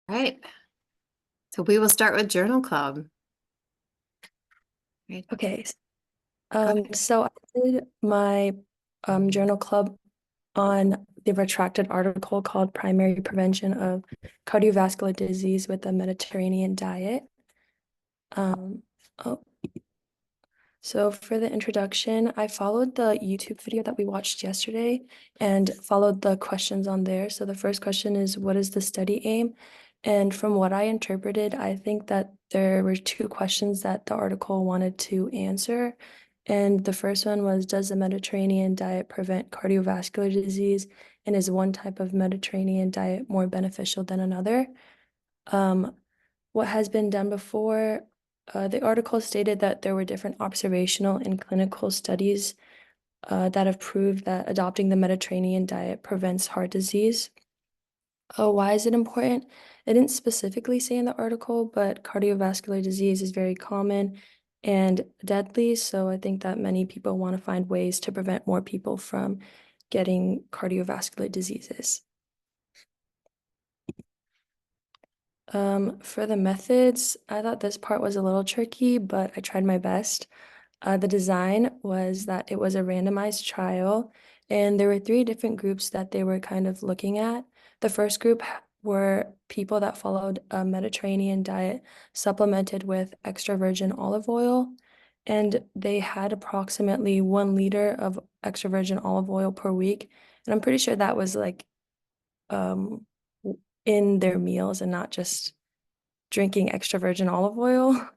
Right. So we will start with Journal Club. Right. Okay, Go ahead. so I did my journal club on the Retracted article called Primary Prevention of Cardiovascular Disease with a Mediterranean Diet. Um, oh, so for the introduction, I followed the YouTube video that we watched yesterday and followed the questions on there. So the first question is, what is the study aim? And from what I interpreted, I think that there were two questions that the article wanted to answer. And the first one was, does the Mediterranean diet prevent cardiovascular disease? And is one type of Mediterranean diet more beneficial than another? Um, what has been done before? The article stated that there were different observational and clinical studies that have proved that adopting the Mediterranean diet prevents heart disease. Why is it important? It didn't specifically say in the article, but cardiovascular disease is very common and deadly. So I think that many people want to find ways to prevent more people from getting cardiovascular diseases. For the methods, I thought this part was a little tricky, but I tried my best. The design was that it was a randomized trial, and there were three different groups that they were kind of looking at. The first group were people that followed a Mediterranean diet supplemented with extra virgin olive oil, and they had approximately 1 liter of extra virgin olive oil per week. And I'm pretty sure that was like um, in their meals and not just drinking extra virgin olive oil.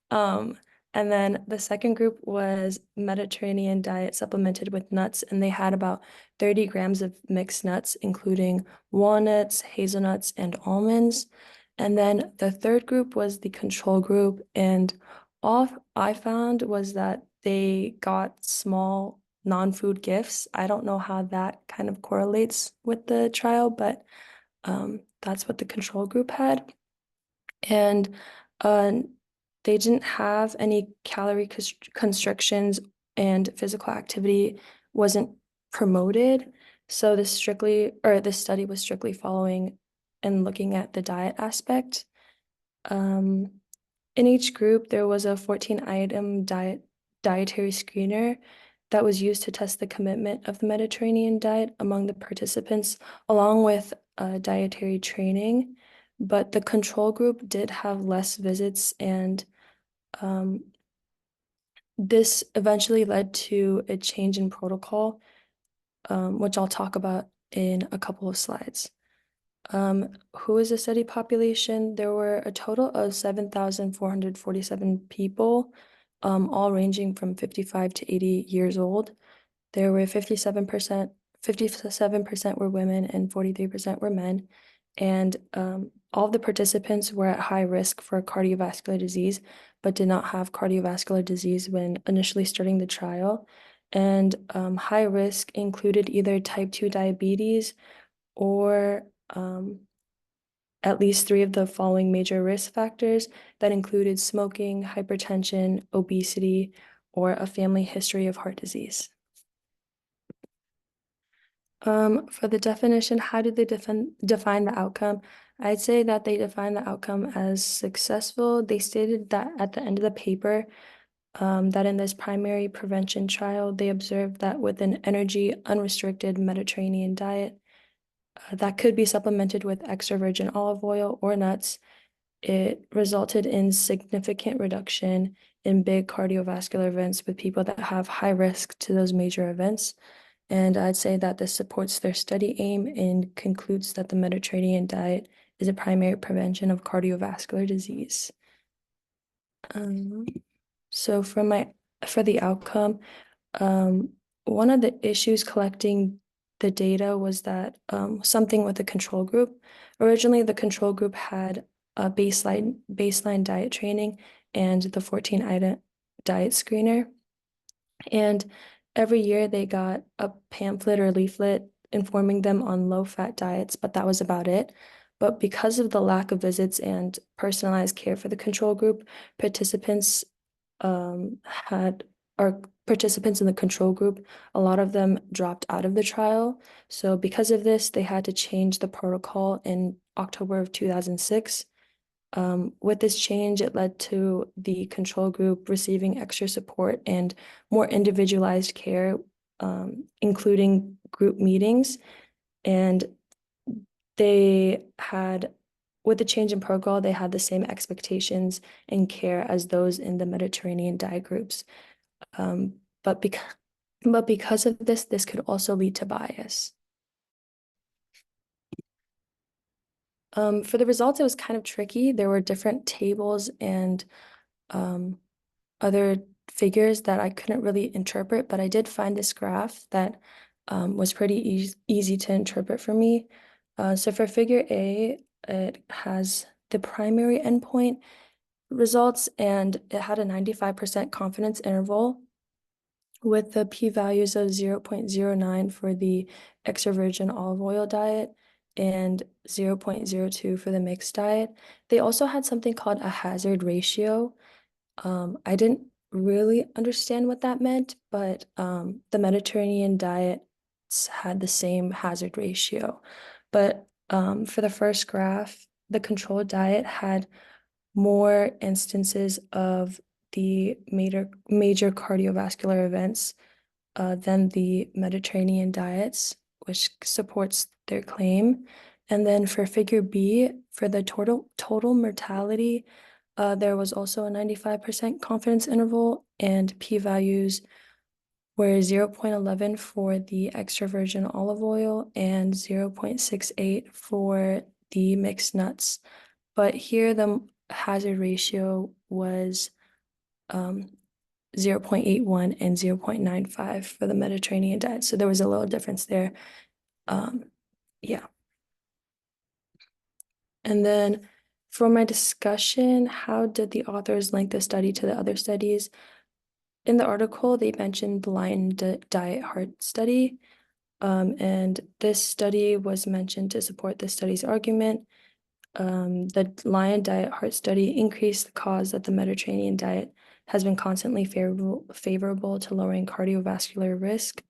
Um, and then the second group was Mediterranean diet supplemented with nuts, and they had about 30 grams of mixed nuts, including walnuts, hazelnuts, and almonds. And then the third group was the control group, and all I found was that they got small non-food gifts. I don't know how that kind of correlates with the trial, but that's what the control group had. And uh, they didn't have any calorie constrictions and physical activity wasn't promoted. So this study was strictly following and looking at the diet aspect. Um, in each group, there was a 14-item dietary screener that was used to test the commitment of the Mediterranean diet among the participants, along with dietary training. But the control group did have less visits, and um, this eventually led to a change in protocol, which I'll talk about in a couple of slides. Who is the study population? There were a total of 7,447 people, all ranging from 55 to 80 years old. There were 57% were women and 43% were men. And all of the participants were at high risk for cardiovascular disease, but did not have cardiovascular disease when initially starting the trial. And high risk included either type 2 diabetes or at least three of the following major risk factors that included smoking, hypertension, obesity, or a family history of heart disease. For the definition, how did they define the outcome? I'd say that they defined the outcome as successful. They stated that at the end of the paper, that in this primary prevention trial, they observed that with an energy unrestricted Mediterranean diet, that could be supplemented with extra virgin olive oil or nuts, it resulted in significant reduction in big cardiovascular events with people that have high risk to those major events. And I'd say that this supports their study aim and concludes that the Mediterranean diet is a primary prevention of cardiovascular disease. Um, so for the outcome, um, one of the issues collecting the data was that something with the control group. Originally, the control group had a baseline diet training and the 14-item diet screener. And every year they got a pamphlet or leaflet informing them on low-fat diets, but that was about it. But because of the lack of visits and personalized care for the control group, participants had or participants in the control group, a lot of them dropped out of the trial. So because of this, they had to change the protocol in October of 2006. With this change, it led to the control group receiving extra support and more individualized care, including group meetings. And they had, with the change in protocol, they had the same expectations and care as those in the Mediterranean diet groups. Um, but because of this, this could also lead to bias. For the results, it was kind of tricky. There were different tables and um, other figures that I couldn't really interpret, but I did find this graph that was pretty easy to interpret for me. So for figure A, it has the primary endpoint results, and it had a 95% confidence interval with the p-values of 0.09 for the extra virgin olive oil diet and 0.02 for the mixed diet. They also had something called a hazard ratio. I didn't really understand what that meant, but the Mediterranean diets had the same hazard ratio. But for the first graph, the controlled diet had more instances of the major cardiovascular events than the Mediterranean diets, which supports their claim. And then for figure B, for the total mortality, there was also a 95% confidence interval, and p-values were 0.11 for the extra virgin olive oil and 0.68 for the mixed nuts. But here the hazard ratio was um, 0.81 and 0.95 for the Mediterranean diet. So there was a little difference there. Um, yeah. And then for my discussion, how did the authors link the study to the other studies? In the article, they mentioned the Lion Diet Heart Study, and this study was mentioned to support the study's argument. The Lion Diet Heart Study increased the cause that the Mediterranean diet has been constantly favorable to lowering cardiovascular risk.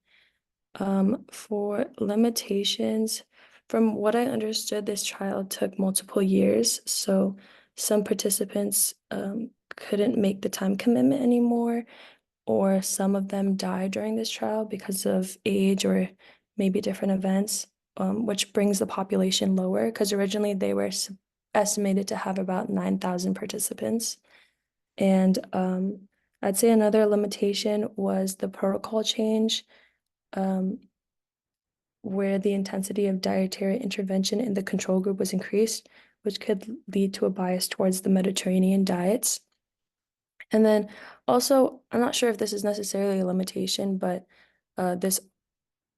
For limitations, from what I understood, this trial took multiple years, so some participants couldn't make the time commitment anymore, or some of them died during this trial because of age or maybe different events, which brings the population lower because originally they were estimated to have about 9,000 participants. And I'd say another limitation was the protocol change, um, where the intensity of dietary intervention in the control group was increased, which could lead to a bias towards the Mediterranean diets. And then also, I'm not sure if this is necessarily a limitation, but this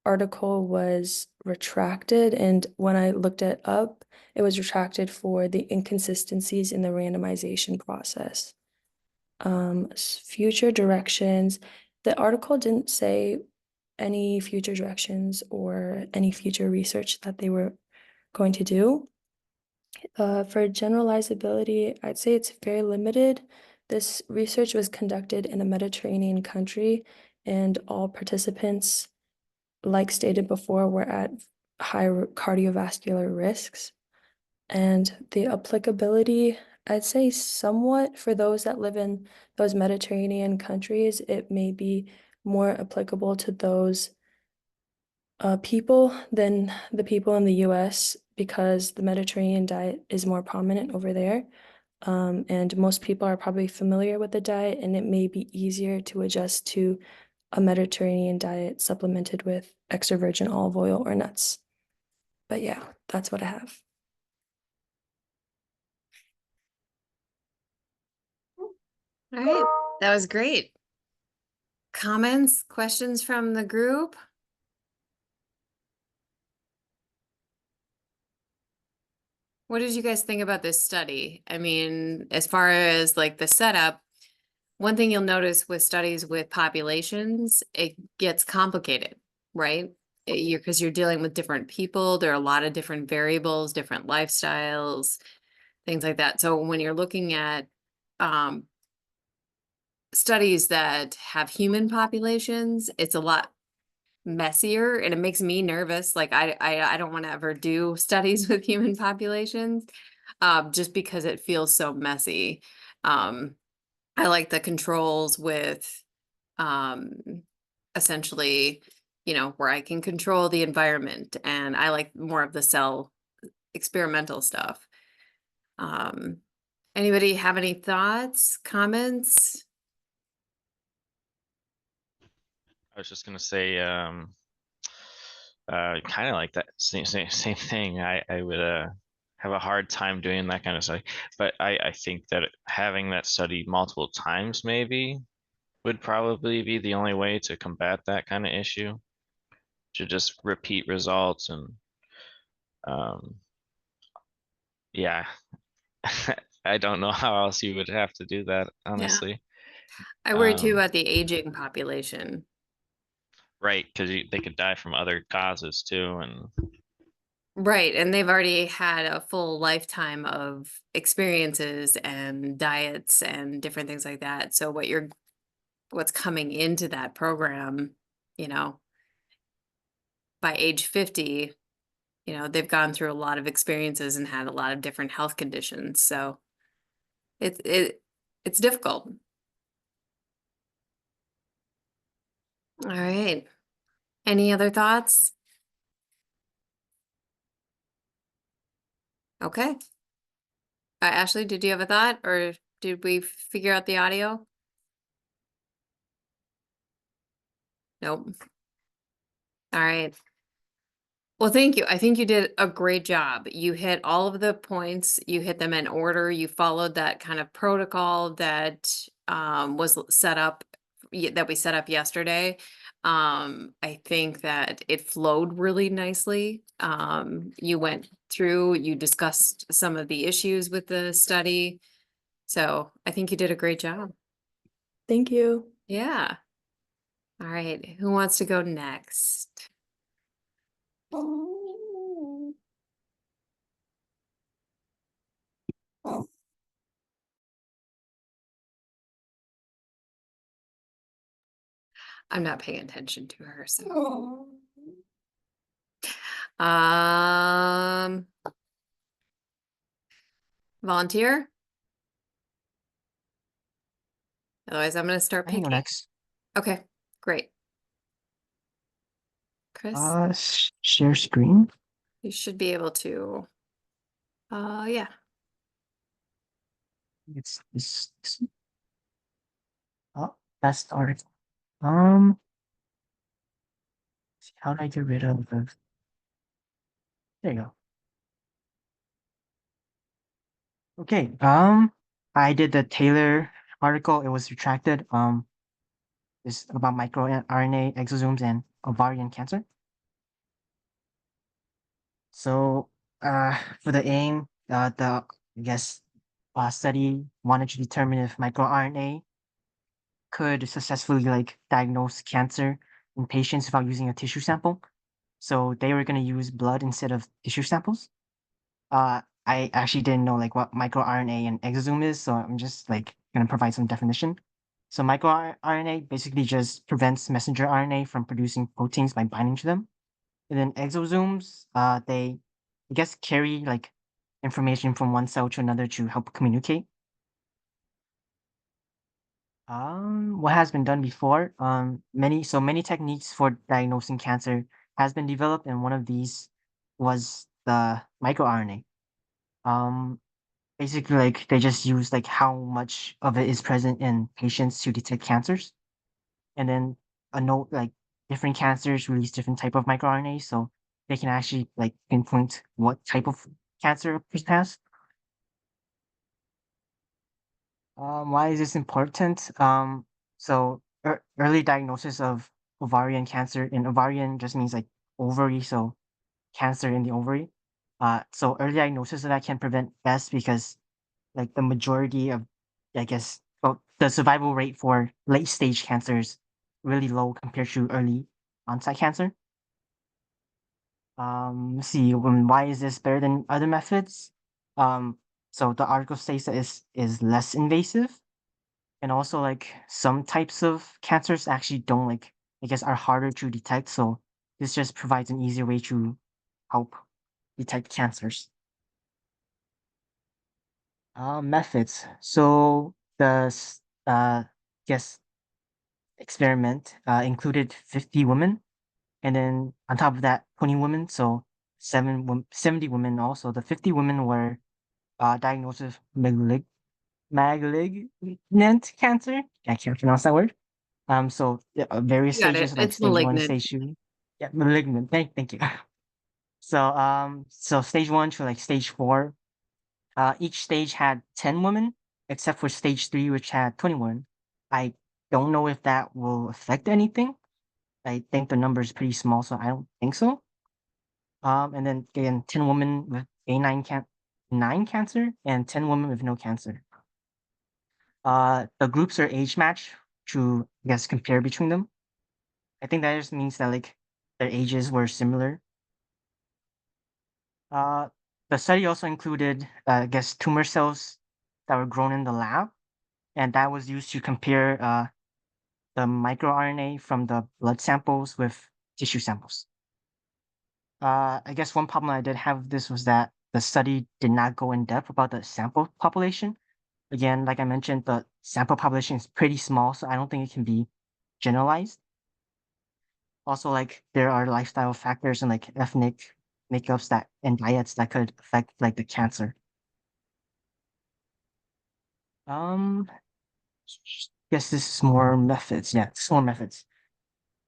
article was retracted. And when I looked it up, it was retracted for the inconsistencies in the randomization process. Future directions. The article didn't say any future directions or any future research that they were going to do. For generalizability, I'd say it's very limited. This research was conducted in a Mediterranean country, and all participants, like stated before, were at high cardiovascular risks. And the applicability, I'd say somewhat for those that live in those Mediterranean countries, it may be more applicable to those people than the people in the US because the Mediterranean diet is more prominent over there. And most people are probably familiar with the diet, and it may be easier to adjust to a Mediterranean diet supplemented with extra virgin olive oil or nuts. But yeah, that's what I have. All right, that was great. Comments, questions from the group? What did you guys think about this study? I mean, as far as like the setup, one thing you'll notice with studies with populations, it gets complicated, right? Because you're dealing with different people. There are a lot of different variables, different lifestyles, things like that. So when you're looking at um, studies that have human populations, it's a lot messier and it makes me nervous. Like I don't want to ever do studies with human populations, just because it feels so messy. Um, I like the controls with, um, essentially, where I can control the environment, and I like more of the cell experimental stuff. Um, Anybody have any thoughts, comments? I was just gonna say, kind of like that same thing. I would have a hard time doing that kind of study, but I think that having that study multiple times maybe would probably be the only way to combat that kind of issue. To just repeat results and um, yeah, I don't know how else you would have to do that, Yeah. honestly. I worry too Um, about the aging population. right, because they could die from other causes too, and Right, and they've already had a full lifetime of experiences and diets and different things like that. So what's coming into that program, you know, by age 50, they've gone through a lot of experiences and had a lot of different health conditions. So it's difficult. All right. Any other thoughts? Okay. Ashley, did you have a thought or did we figure out the audio? Nope. All right. Well, thank you. I think you did a great job. You hit all of the points, you hit them in order, you followed that kind of protocol that was set up that we set up yesterday. I think that it flowed really nicely. You went through, you discussed some of the issues with the study. So I think you did a great job. Thank you. Yeah. All right. Who wants to go next? I'm not paying attention to her, so. Um, Volunteer? Otherwise, I'm gonna start I can go picking. next. Okay, great. Chris, Share screen. you should be able to. Yeah. It's this. Oh, that's the article. Um, how do I get rid of the? There you go. Okay. I did the Taylor article. It was retracted. It's about microRNA exosomes and ovarian cancer. So, for the aim, I guess, study wanted to determine if microRNA could successfully like diagnose cancer in patients without using a tissue sample. So they were going to use blood instead of tissue samples. I actually didn't know like what microRNA and exosome is, so I'm just like going to provide some definition. So microRNA basically just prevents messenger RNA from producing proteins by binding to them. And then exosomes, they I guess carry like information from one cell to another to help communicate. What has been done before? Many techniques for diagnosing cancer has been developed, and one of these was the microRNA. Um, Basically, like they just use like how much of it is present in patients to detect cancers, and then a note like different cancers release different type of microRNA, so they can actually like pinpoint what type of cancer a person has. Why is this important? Early diagnosis of ovarian cancer, and ovarian just means like ovary, so cancer in the ovary. So early diagnosis of that can prevent best because like the majority of, I guess, well, the survival rate for late stage cancer is really low compared to early onset cancer. Let's see, why is this better than other methods? Um, so the article states that is less invasive. And also like some types of cancers actually don't like, I guess, are harder to detect. So this just provides an easier way to help detect cancers. Methods. So the yes experiment included 50 women, and then on top of that 20 women. So 70 women also. The 50 women were diagnosed with malignant cancer. I can't pronounce that word. So various You got it. stages like It's stage one, malignant. stage two. Yeah, malignant. Thank you. So stage one to like stage four. Each stage had 10 women, except for stage three, which had 21. I don't know if that will affect anything. I think the number is pretty small, so I don't think so. And then again, 10 women with nine cancer and 10 women with no cancer. The groups are age matched to, I guess, compare between them. I think that just means that like their ages were similar. Uh, the study also included, I guess, tumor cells that were grown in the lab, and that was used to compare the microRNA from the blood samples with tissue samples. I guess one problem I did have with this was that the study did not go in depth about the sample population. Again, like I mentioned, the sample population is pretty small, so I don't think it can be generalized. Also, like there are lifestyle factors and like ethnic makeups that and diets that could affect like the cancer. Um, guess this is more methods. Yeah, it's more methods.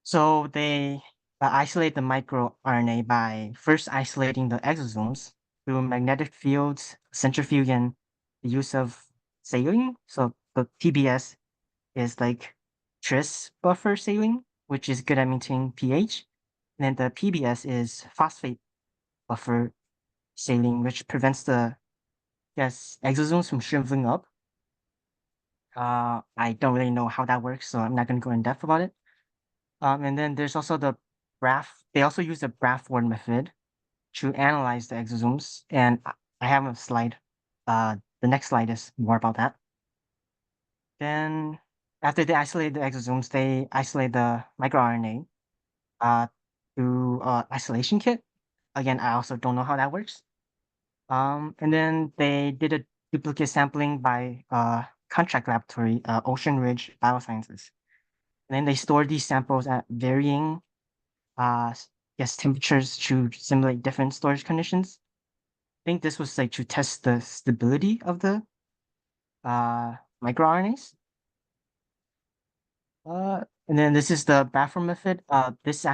So they isolate the microRNA by first isolating the exosomes through magnetic fields, centrifuge, and the use of saline. So the TBS is like tris buffer saline, which is good at maintaining pH. And then the PBS is phosphate buffer saline, which prevents the exosomes from shriveling up. I don't really know how that works, so I'm not going to go in depth about it. And then there's also the BRAF. They also use the Brafford method to analyze the exosomes, and I have a slide. The next slide is more about that. Then, after they isolate the exosomes, they isolate the microRNA uh, through isolation kit. Again, I also don't know how that works. And then they did a duplicate sampling by contract laboratory, Ocean Ridge Biosciences. And then they stored these samples at varying temperatures to simulate different storage conditions. I think this was like to test the stability of the microRNAs. And then this is the bathroom method. This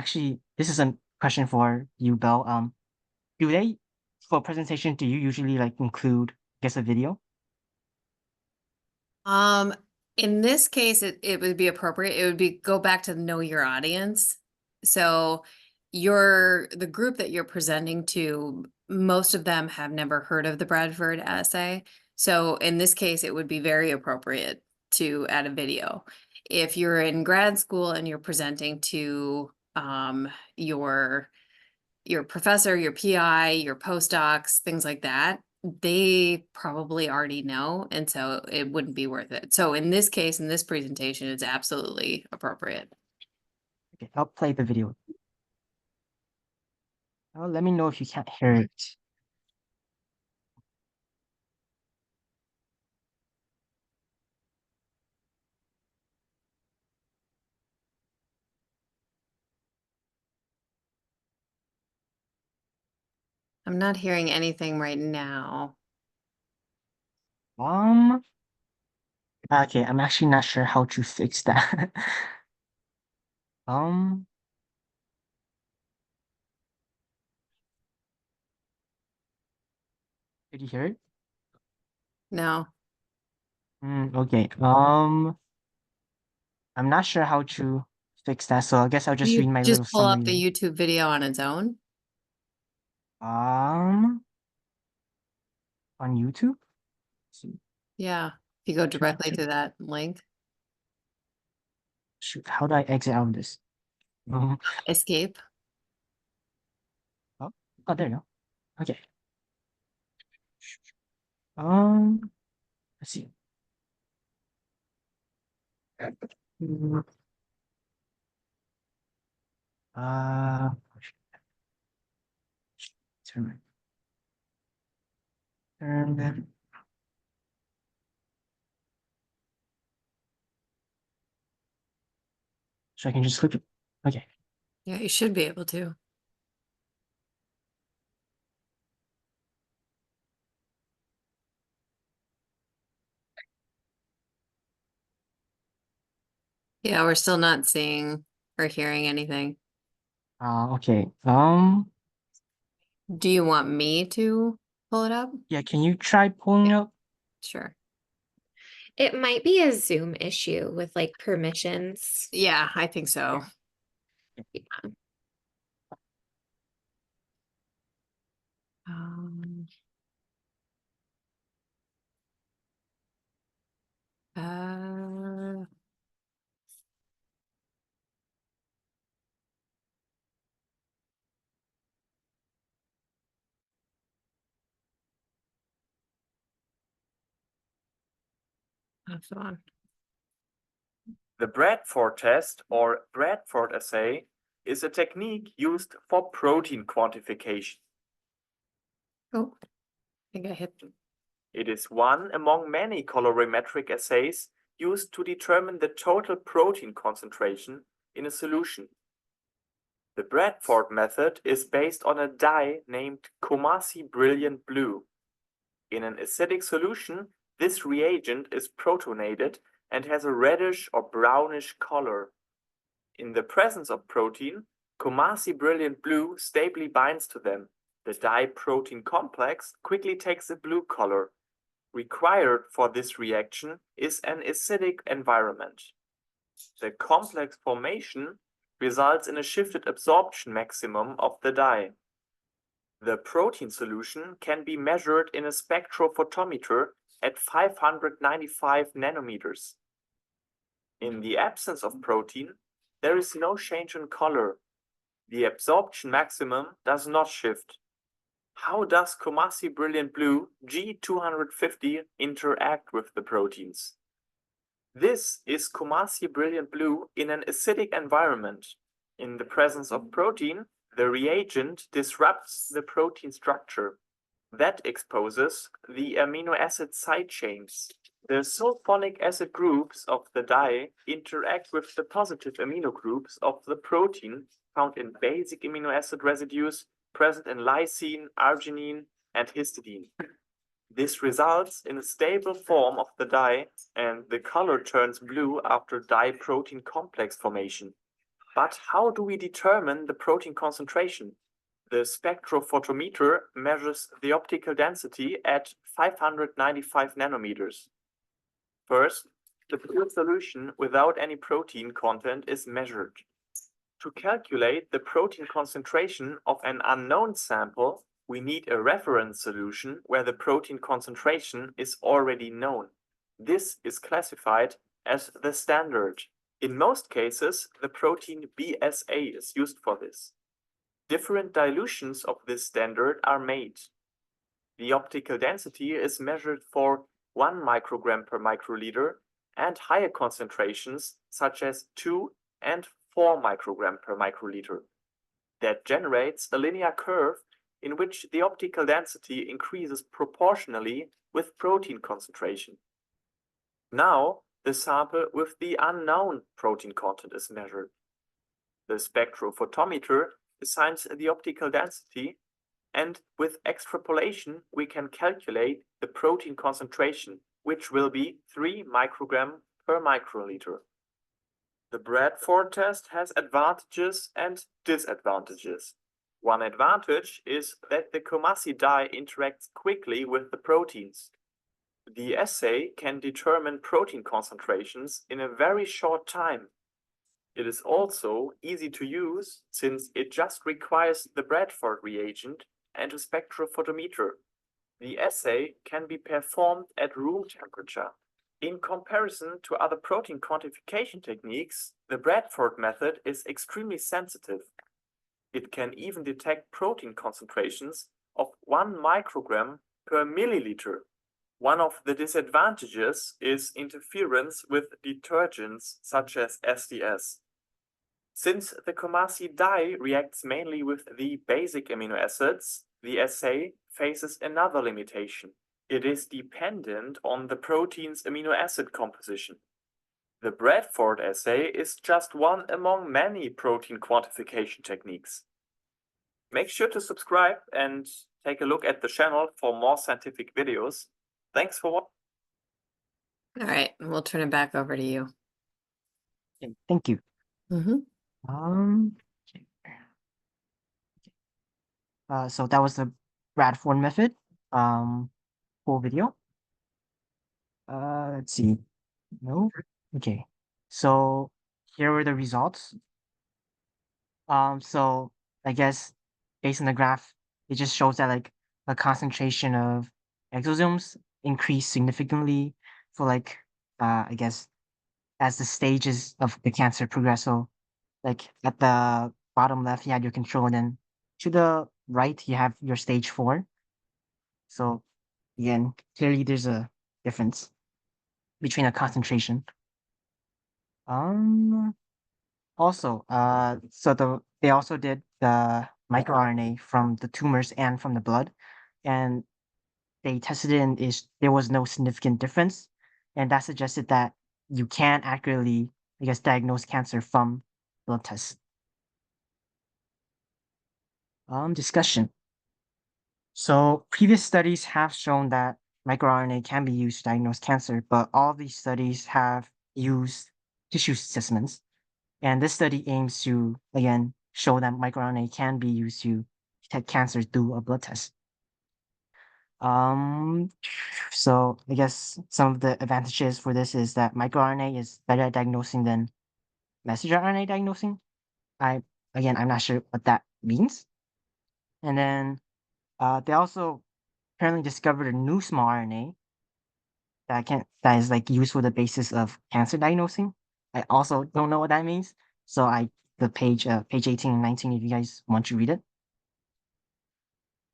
is a question for you, Bell. Do they for presentation? Do you usually like include, I guess, a video? Um, in this case, it would be appropriate. It would be go back to know your audience. So the group that you're presenting to, most of them have never heard of the Bradford assay. So in this case, it would be very appropriate to add a video. If you're in grad school and you're presenting to your professor, your PI, your postdocs, things like that, they probably already know, and so it wouldn't be worth it. So in this case, in this presentation, it's absolutely appropriate. Okay, I'll play the video. Let me know if you can't hear it. I'm not hearing anything right now. Um, okay, I'm actually not sure how to fix that. um, did you hear it? No, Okay. I'm not sure how to fix that, so I guess I'll just you read my just little pull up summary. the YouTube video on its own. Um, on YouTube. Let's see. Yeah, if you go directly to that link, Shoot, how do I exit out of this? Um, escape. oh, oh, there you go. Okay. Um, let's see. Mm, Uh, turn, turn. So I can just click it. Okay. Yeah, you should be able to. Yeah, we're still not seeing or hearing anything. Okay. Do you want me to pull it up? Yeah, can you try pulling up? Sure. It might be a Zoom issue with like permissions. Yeah, I think so. Yeah. Um, uh, that's the one. The Bradford test or Bradford assay is a technique used for protein quantification. Oh, I think I hit. It is one among many colorimetric assays used to determine the total protein concentration in a solution. The Bradford method is based on a dye named Comasi Brilliant Blue. In an acidic solution, this reagent is protonated and has a reddish or brownish color. In the presence of protein, Comasi Brilliant Blue stably binds to them. The dye-protein complex quickly takes a blue color. Required for this reaction is an acidic environment. The complex formation results in a shifted absorption maximum of the dye. The protein solution can be measured in a spectrophotometer at 595 nanometers. In the absence of protein, there is no change in color. The absorption maximum does not shift. How does Comasi Brilliant Blue G250 interact with the proteins? This is Comasi Brilliant Blue in an acidic environment. In the presence of protein, the reagent disrupts the protein structure. That exposes the amino acid side chains. The sulfonic acid groups of the dye interact with the positive amino groups of the protein found in basic amino acid residues present in lysine, arginine, and histidine. This results in a stable form of the dye, and the color turns blue after dye-protein complex formation. But how do we determine the protein concentration? The spectrophotometer measures the optical density at 595 nanometers. First, the pure solution without any protein content is measured. To calculate the protein concentration of an unknown sample, we need a reference solution where the protein concentration is already known. This is classified as the standard. In most cases, the protein BSA is used for this. Different dilutions of this standard are made. The optical density is measured for 1 microgram per microliter and higher concentrations such as 2 and 4 microgram per microliter. That generates a linear curve in which the optical density increases proportionally with protein concentration. Now, the sample with the unknown protein content is measured. The spectrophotometer assigns the optical density, and with extrapolation, we can calculate the protein concentration, which will be 3 microgram per microliter. The Bradford test has advantages and disadvantages. One advantage is that the Comasi dye interacts quickly with the proteins. The assay can determine protein concentrations in a very short time. It is also easy to use since it just requires the Bradford reagent and a spectrophotometer. The assay can be performed at room temperature. In comparison to other protein quantification techniques, the Bradford method is extremely sensitive. It can even detect protein concentrations of 1 microgram per milliliter. One of the disadvantages is interference with detergents such as SDS. Since the Comasi dye reacts mainly with the basic amino acids, the assay faces another limitation. It is dependent on the protein's amino acid composition. The Bradford assay is just one among many protein quantification techniques. Make sure to subscribe and take a look at the channel for more scientific videos. Thanks for watching. All right, we'll turn it back over to you. Okay, thank you. Mm-hmm. Okay. So that was the Bradford method. Full video. Let's see. No. Okay. So here were the results. So I guess based on the graph, it just shows that like the concentration of exosomes increased significantly for like I guess as the stages of the cancer progress. So like at the bottom left you had your control, and then to the right you have your stage 4. So again, clearly there's a difference between a concentration. Um Also, so they also did the microRNA from the tumors and from the blood, and they tested it, and there was no significant difference, and that suggested that you can accurately, I guess, diagnose cancer from blood tests. Discussion. So previous studies have shown that microRNA can be used to diagnose cancer, but all these studies have used tissue specimens. And this study aims to, again, show that microRNA can be used to detect cancer through a blood test. So I guess some of the advantages for this is that microRNA is better at diagnosing than messenger RNA diagnosing. I'm not sure what that means. And then they also apparently discovered a new small RNA that is like used for the basis of cancer diagnosing. I also don't know what that means. So the page 18 and 19 if you guys want to read it.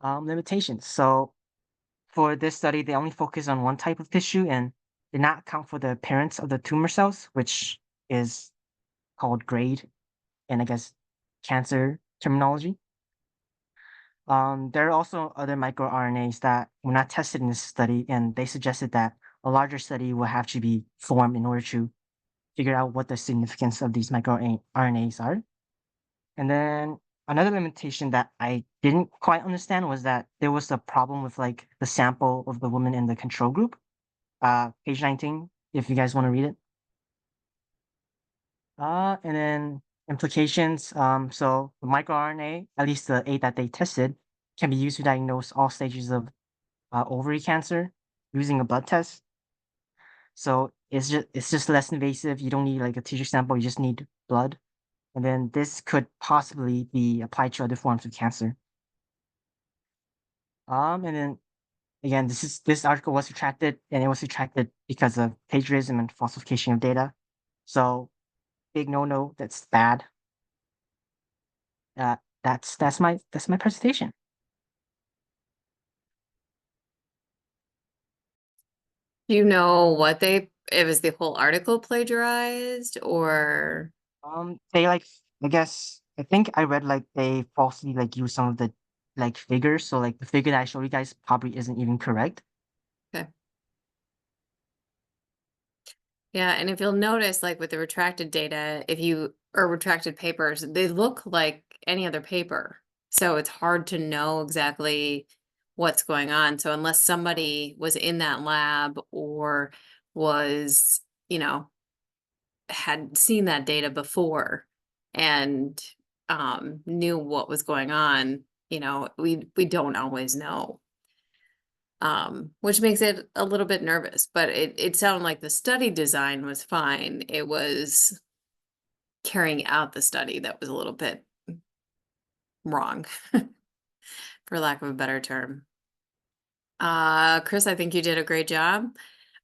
Limitations. So for this study, they only focus on one type of tissue and did not account for the appearance of the tumor cells, which is called grade in, I guess, cancer terminology. There are also other microRNAs that were not tested in this study, and they suggested that a larger study will have to be formed in order to figure out what the significance of these microRNAs are. And then another limitation that I didn't quite understand was that there was a problem with like the sample of the woman in the control group. Page 19, if you guys want to read it. And then implications. So the microRNA, at least the 8 that they tested, can be used to diagnose all stages of ovary cancer using a blood test. So it's just less invasive. You don't need like a tissue sample. You just need blood. And then this could possibly be applied to other forms of cancer. And then again, this article was retracted, and it was retracted because of plagiarism and falsification of data. So big no, that's bad. That's my presentation. Do you know what it was the whole article plagiarized or? They like, I think I read like they falsely like use some of the like figures. So like the figure that I showed you guys probably isn't even correct. Okay. Yeah, and if you'll notice, like with the retracted data, or retracted papers, they look like any other paper. So it's hard to know exactly what's going on. So unless somebody was in that lab or was, had seen that data before and knew what was going on, we don't always know. Which makes it a little bit nervous, but it sounded like the study design was fine. It was carrying out the study that was a little bit wrong, for lack of a better term. Chris, I think you did a great job.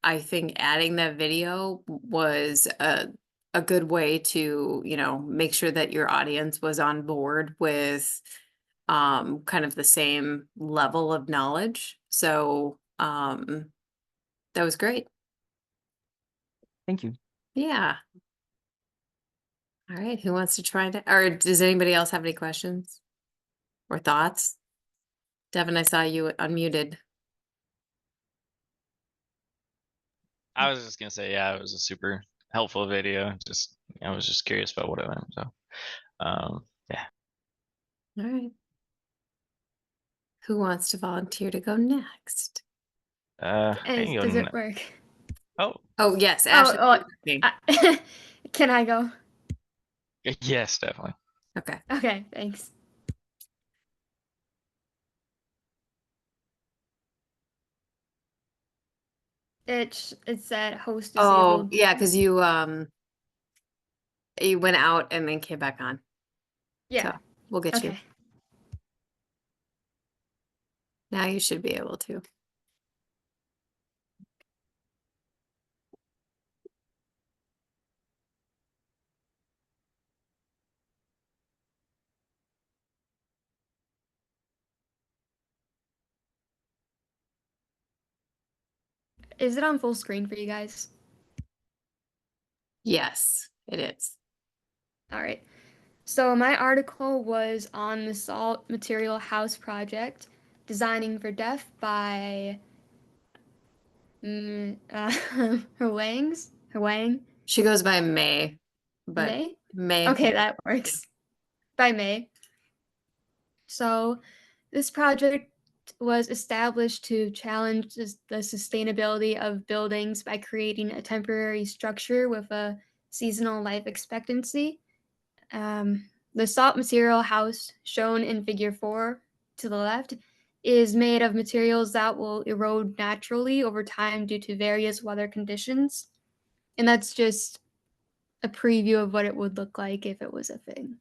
I think adding that video was a good way to, make sure that your audience was on board with kind of the same level of knowledge. So That was great. Thank you. Yeah. All right, who wants to try to, or does anybody else have any questions or thoughts? Devin, I saw you unmuted. I was just gonna say, yeah, it was a super helpful video. Just I was just curious about what it meant. So, yeah. All right. Who wants to volunteer to go next? I can go Does n- it work? Oh, Oh, yes, Oh, Ashley. can I go? yes, definitely. Okay. Okay, thanks. It said host Oh, disabled. yeah, because you went out and then came back on. Yeah. So we'll get you. Okay. Now you should be able to. Is it on full screen for you guys? Yes, it is. All right. So my article was on the Salt Material House Project, Designing for Deaf by Hwang. She goes by May, but May? May. Okay, that works. By May. So this project was established to challenge the sustainability of buildings by creating a temporary structure with a seasonal life expectancy. The salt material house, shown in figure 4 to the left, is made of materials that will erode naturally over time due to various weather conditions. And that's just a preview of what it would look like if it was a thing.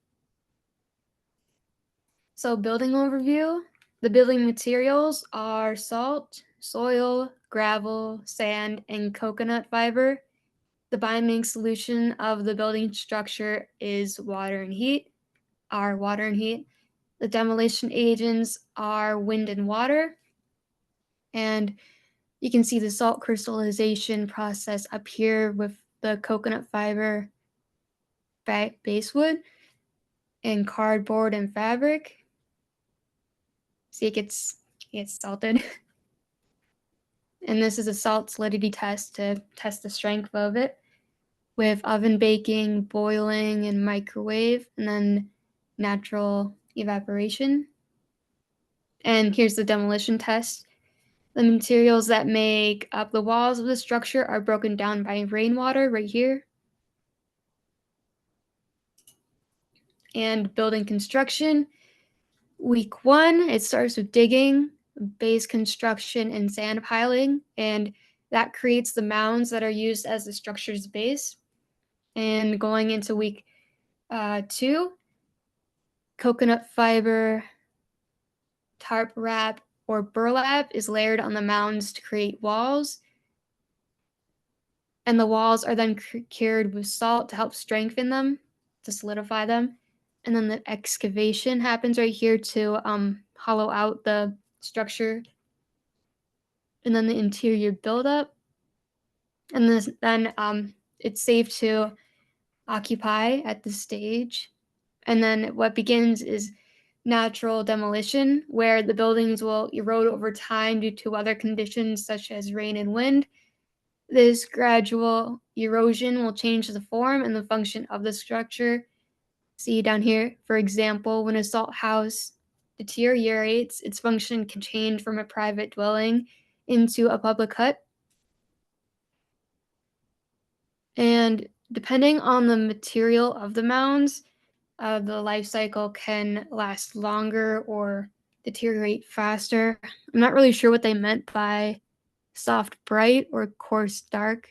So, building overview. The building materials are salt, soil, gravel, sand, and coconut fiber. The binding solution of the building structure is water and heat, water and heat. The demolition agents are wind and water. And you can see the salt crystallization process up here with the coconut fiber basewood and cardboard and fabric. See, it gets salted. And this is a salt solidity test to test the strength of it with oven baking, boiling, and microwave, and then natural evaporation. And here's the demolition test. The materials that make up the walls of the structure are broken down by rainwater right here. And building construction. Week 1, it starts with digging, base construction, and sand piling, and that creates the mounds that are used as the structure's base. And going into week 2, coconut fiber, tarp wrap, or burlap is layered on the mounds to create walls. And the walls are then cured with salt to help strengthen them, to solidify them. And then the excavation happens right here to hollow out the structure. And then the interior buildup. And then it's safe to occupy at this stage. And then what begins is natural demolition, where the buildings will erode over time due to weather conditions such as rain and wind. This gradual erosion will change the form and the function of the structure. See down here, for example, when a salt house deteriorates, its function can change from a private dwelling into a public hut. And depending on the material of the mounds, the life cycle can last longer or deteriorate faster. I'm not really sure what they meant by soft bright or coarse dark.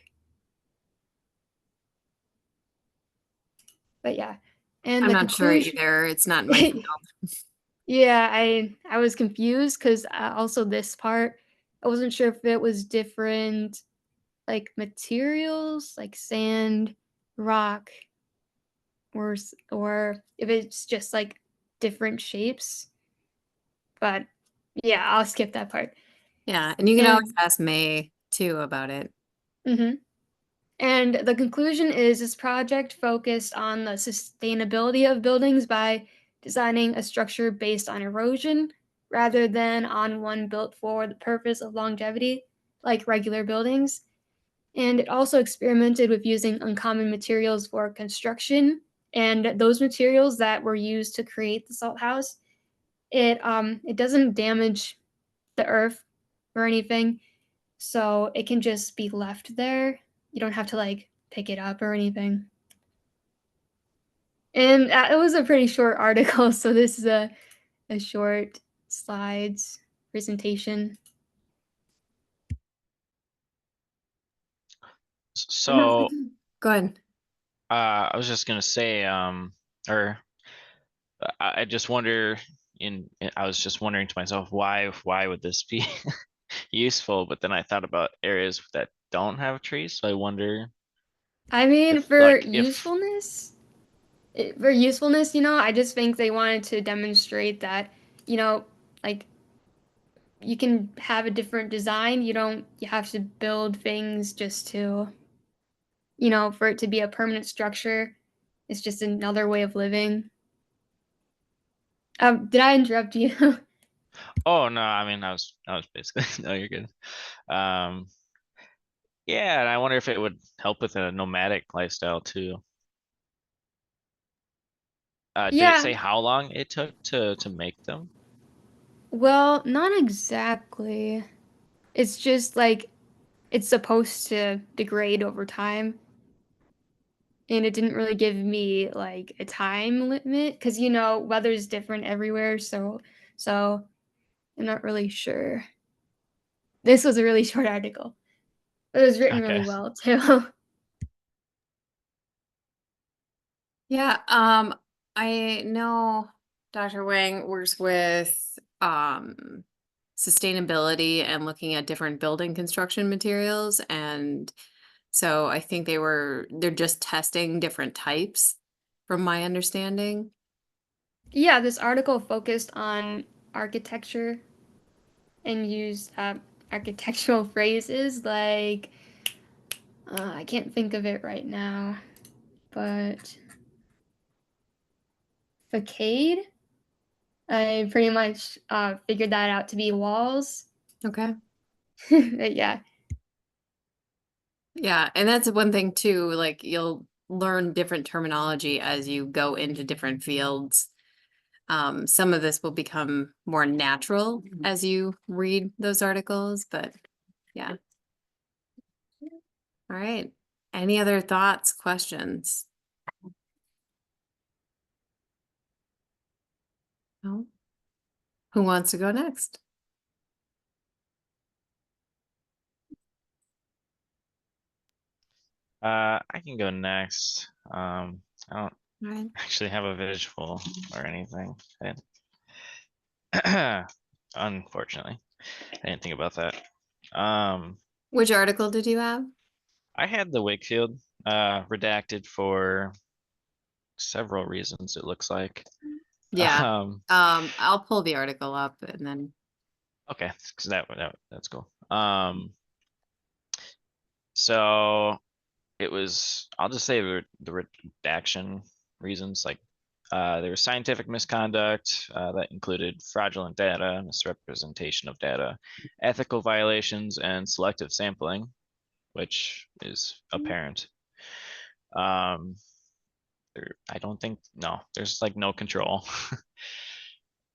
But yeah. And I'm the not sure conclusion, either. It's not my field. yeah, I was confused because also this part, I wasn't sure if it was different like materials like sand, rock, or if it's just like different shapes. But yeah, I'll skip that part. Yeah, and you can And always ask May too about it. Mm-hmm. And the conclusion is this project focused on the sustainability of buildings by designing a structure based on erosion rather than on one built for the purpose of longevity, like regular buildings. And it also experimented with using uncommon materials for construction. And those materials that were used to create the salt house, it doesn't damage the earth or anything. So it can just be left there. You don't have to like pick it up or anything. And it was a pretty short article, so this is a short slides presentation. So, Go ahead. I was just gonna say, or I just wonder I was just wondering to myself, why would this be useful? But then I thought about areas that don't have trees, so I wonder I mean, if like for usefulness, you know, I just think they wanted to demonstrate that, you know, like you can have a different design. You have to build things just to, you know, for it to be a permanent structure. It's just another way of living. Did I interrupt you? oh no, I mean I was basically no, you're good. Um yeah, and I wonder if it would help with a nomadic lifestyle too. Did it Yeah, say how long it took to make them? well, not exactly. It's just like it's supposed to degrade over time. And it didn't really give me like a time limit because you know weather's different everywhere, so I'm not really sure. This was a really short article, but it was written Okay. really well too. Yeah, I know Dr. Wang works with sustainability and looking at different building construction materials, and so I think they're just testing different types from my understanding. Yeah, this article focused on architecture and used architectural phrases like I can't think of it right now, but facade. I pretty much figured that out to be walls. Okay. Yeah. Yeah, and that's one thing too, like you'll learn different terminology as you go into different fields. Some of this will become more natural as you read those articles, but yeah. All right. Any other thoughts, questions? No? Who wants to go next? I can go next. I don't All right. actually have a visual or anything. Unfortunately, I didn't think about that. Which article did you have? I had the Wakefield redacted for several reasons, it looks like. Yeah. Um, I'll pull the article up and then okay, because that's cool. So it was, I'll just say the redaction reasons, like there was scientific misconduct that included fraudulent data, misrepresentation of data, ethical violations, and selective sampling, which is apparent. I don't think, no, there's like no control.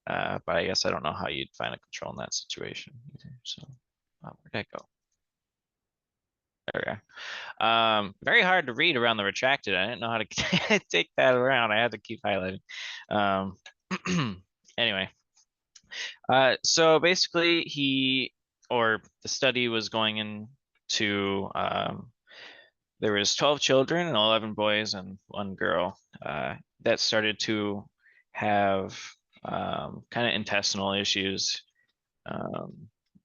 But I guess I don't know how you'd find a control in that situation either. So where'd that go? There we go. Very hard to read around the retracted. I didn't know how to take that around. I had to keep highlighting. Anyway, so basically the study was going into, there was 12 children and 11 boys and 1 girl that started to have kind of intestinal issues,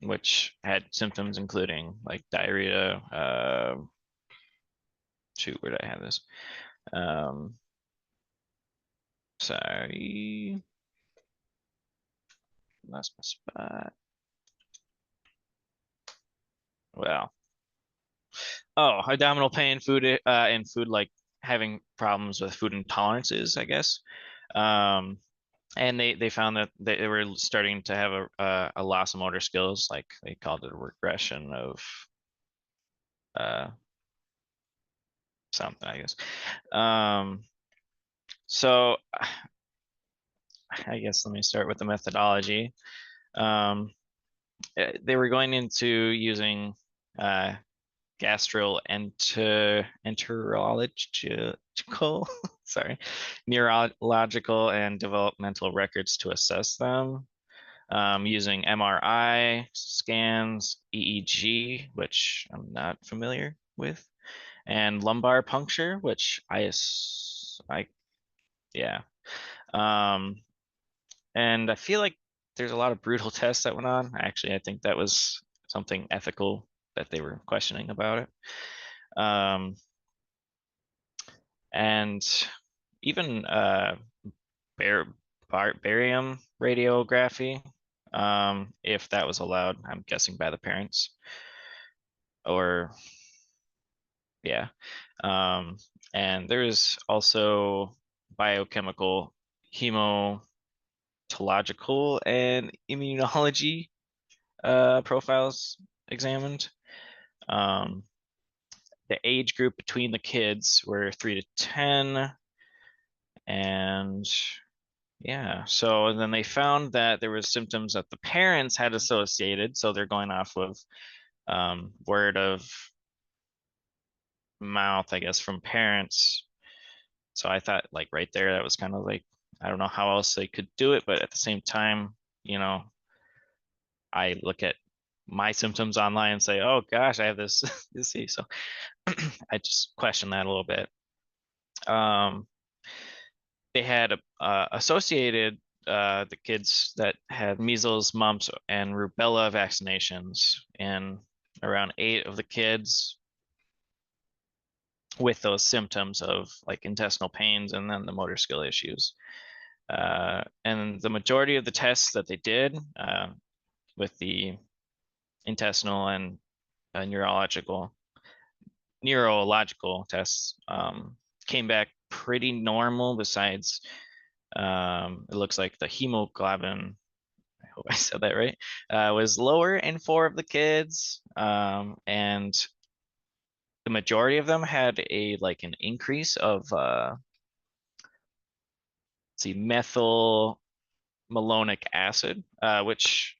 which had symptoms including like diarrhea. Shoot, where did I have this? Sorry, lost my spot. Well, Oh, abdominal pain, food, and food like having problems with food intolerances, I guess. And they found that they were starting to have a loss of motor skills, like they called it a regression of uh something, I guess. So I guess let me start with the methodology. They were going into using gastroenterological, sorry, neurological and developmental records to assess them, using MRI scans, EEG, which I'm not familiar with, and lumbar puncture, which yeah. And I feel like there's a lot of brutal tests that went on. Actually, I think that was something ethical that they were questioning about it. And even barium radiography, if that was allowed, I'm guessing by the parents. Or yeah. And there's also biochemical, hematological, and immunology profiles examined. The age group between the kids were 3 to 10. And yeah, so then they found that there was symptoms that the parents had associated. So they're going off of word of mouth, I guess, from parents. So I thought like right there, that was kind of like, I don't know how else they could do it, but at the same time, I look at my symptoms online and say, oh gosh, I have this disease. So I just question that a little bit. They had associated the kids that had measles, mumps, and rubella vaccinations in around 8 of the kids with those symptoms of like intestinal pains and then the motor skill issues. And the majority of the tests that they did with the intestinal and neurological tests came back pretty normal. Besides, it looks like the hemoglobin, I hope I said that right, was lower in 4 of the kids, and the majority of them had an increase of methyl malonic acid, which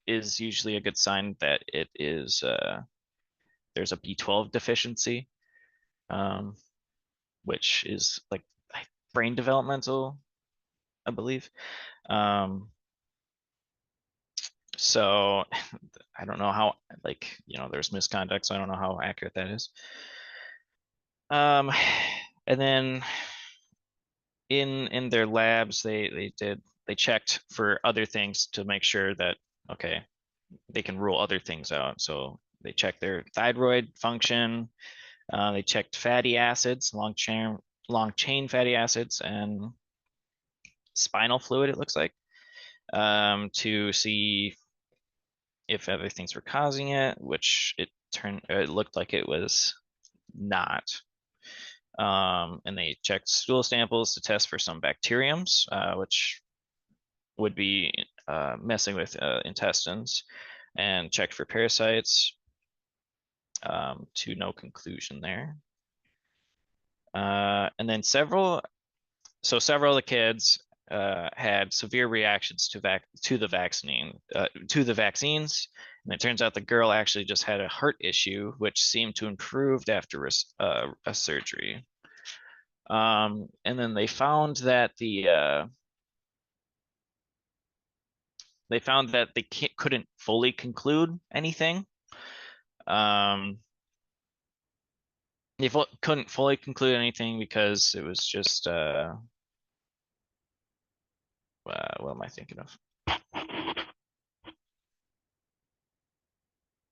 is usually a good sign that it is there's a B12 deficiency, which is like brain developmental, I believe. So I don't know how, there's misconduct, so I don't know how accurate that is. And then in their labs, they checked for other things to make sure that, okay, they can rule other things out. So they checked their thyroid function, they checked fatty acids, long chain fatty acids, and spinal fluid, it looks like, to see if other things were causing it, which it looked like it was not. And they checked stool samples to test for some bacteriums, which would be messing with intestines, and checked for parasites, to no conclusion there. And then several of the kids had severe reactions to the vaccines, and it turns out the girl actually just had a heart issue, which seemed to improve after a surgery. And then they found that they couldn't fully conclude anything. They couldn't fully conclude anything because it was just what am I thinking of?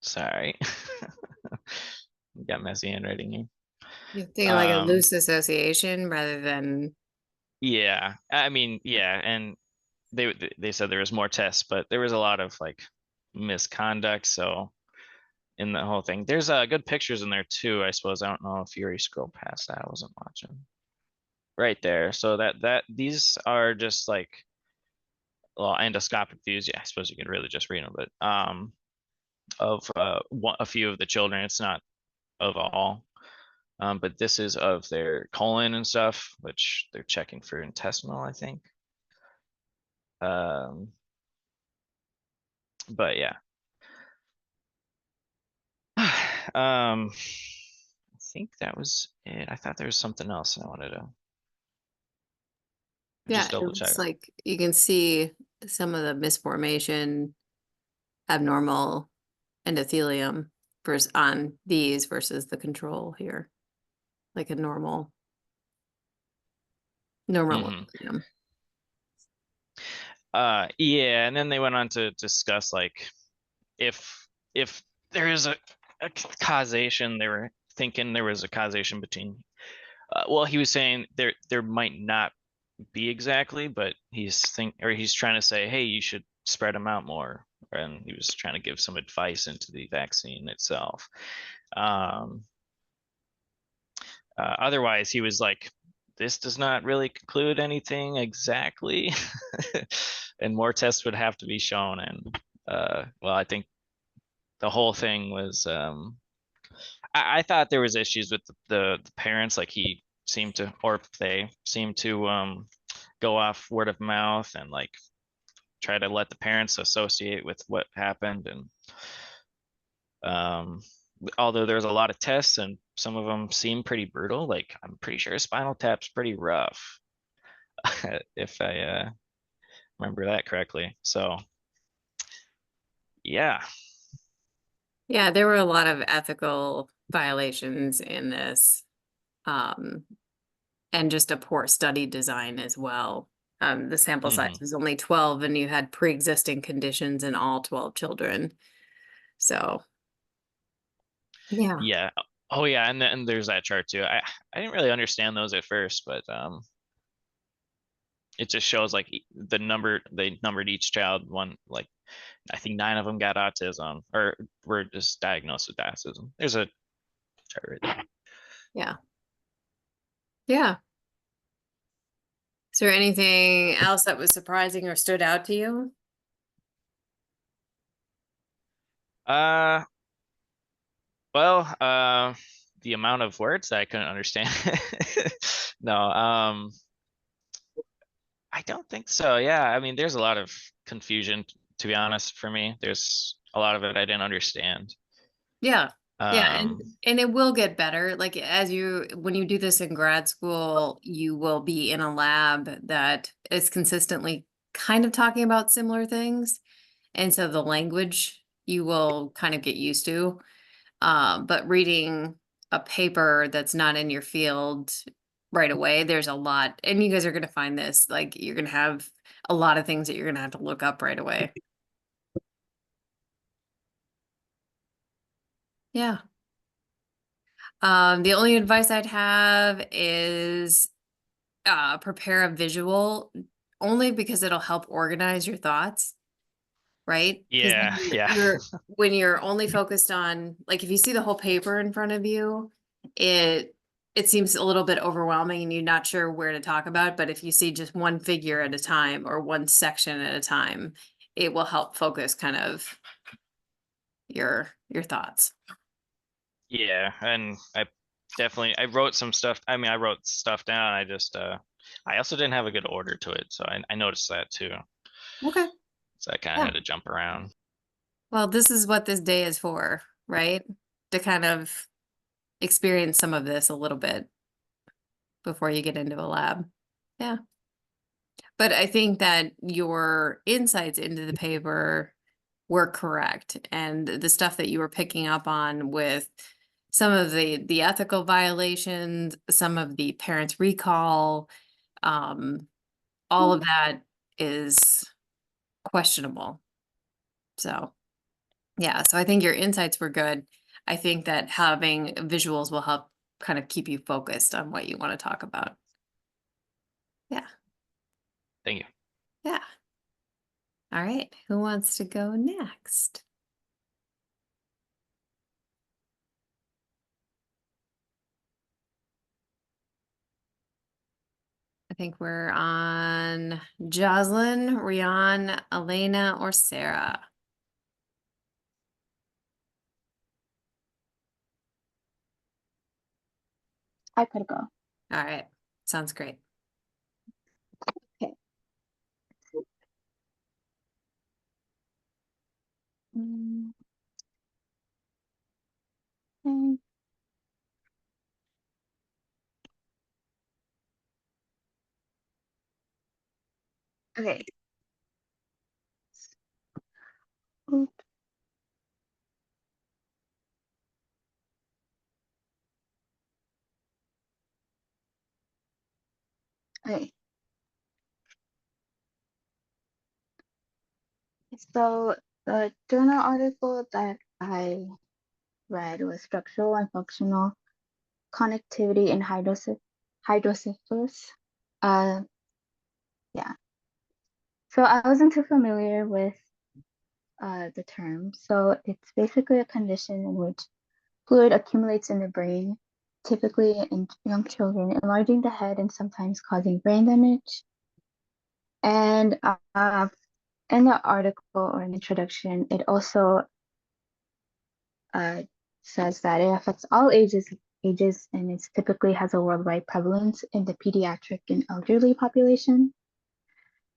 Sorry. Got messy handwriting here. You're thinking like a loose association rather than. Yeah, I mean, yeah, and they said there was more tests, but there was a lot of misconduct. So in the whole thing. There's good pictures in there too, I suppose. I don't know if you already scrolled past that. I wasn't watching. Right there. So these are just like, well, endoscopic views. Yeah, I suppose you could really just read them, but of a few of the children. It's not of all. But this is of their colon and stuff, which they're checking for intestinal, I think. But yeah. I think that was it. I thought there was something else I wanted to Yeah, just it double check. looks like you can see some of the misformation, abnormal endothelium versus on these versus the control here, like a normal Mhm. endothelium. Yeah, and then they went on to discuss like if there is a causation, they were thinking there was a causation between well, he was saying there might not be exactly, but he's trying to say, hey, you should spread them out more, and he was trying to give some advice into the vaccine itself. Otherwise he was like, this does not really conclude anything exactly. And more tests would have to be shown. And well, I think the whole thing was I thought there was issues with the parents. Like he seemed to, or they seemed to go off word of mouth and like try to let the parents associate with what happened. And although there's a lot of tests and some of them seem pretty brutal, like I'm pretty sure Spinal Tap's pretty rough. If I remember that correctly. So yeah. Yeah, there were a lot of ethical violations in this, and just a poor study design as well. The sample size Mhm. was only 12 and you had pre-existing conditions in all 12 children. So, yeah. Yeah. Oh yeah, and then there's that chart too. I didn't really understand those at first, but it just shows like they numbered each child one, like I think 9 of them got autism or were just diagnosed with autism. There's a chart right there. Yeah. Yeah. Is there anything else that was surprising or stood out to you? Uh well, the amount of words that I couldn't understand. No, I don't think so. Yeah, I mean, there's a lot of confusion, to be honest, for me. There's a lot of it I didn't understand. Yeah. Yeah, Um, and it will get better. Like when you do this in grad school, you will be in a lab that is consistently kind of talking about similar things. And so the language you will kind of get used to. But reading a paper that's not in your field right away, there's a lot, and you guys are going to find this, like you're going to have a lot of things that you're going to have to look up right away. Yeah. The only advice I'd have is prepare a visual only because it'll help organize your thoughts, right? Because yeah, yeah. when you're only focused on, like, if you see the whole paper in front of you, it seems a little bit overwhelming and you're not sure where to talk about. But if you see just one figure at a time or one section at a time, it will help focus kind of your thoughts. Yeah, and I wrote some stuff. I mean, I wrote stuff down. I also didn't have a good order to it, so I noticed that too. Okay. So I kind of Yeah. had to jump around. Well, this is what this day is for, right? To kind of experience some of this a little bit before you get into a lab. Yeah. But I think that your insights into the paper were correct. And the stuff that you were picking up on with some of the ethical violations, some of the parents' recall, all of that is questionable. So, yeah, so I think your insights were good. I think that having visuals will help kind of keep you focused on what you want to talk about. Yeah. Thank you. Yeah. All right. Who wants to go next? think we're on Jocelyn, Rian, Elena, or Sarah. I could go. All right, sounds great. Okay. Mm, okay. Okay. Oop. Okay. So the journal article that I read was Structural and Functional Connectivity in Hydrocephalus. Yeah. So I wasn't too familiar with the term. So it's basically a condition in which fluid accumulates in the brain, typically in young children, enlarging the head and sometimes causing brain damage. And in the article or an introduction, it also says that it affects all ages, and it typically has a worldwide prevalence in the pediatric and elderly population.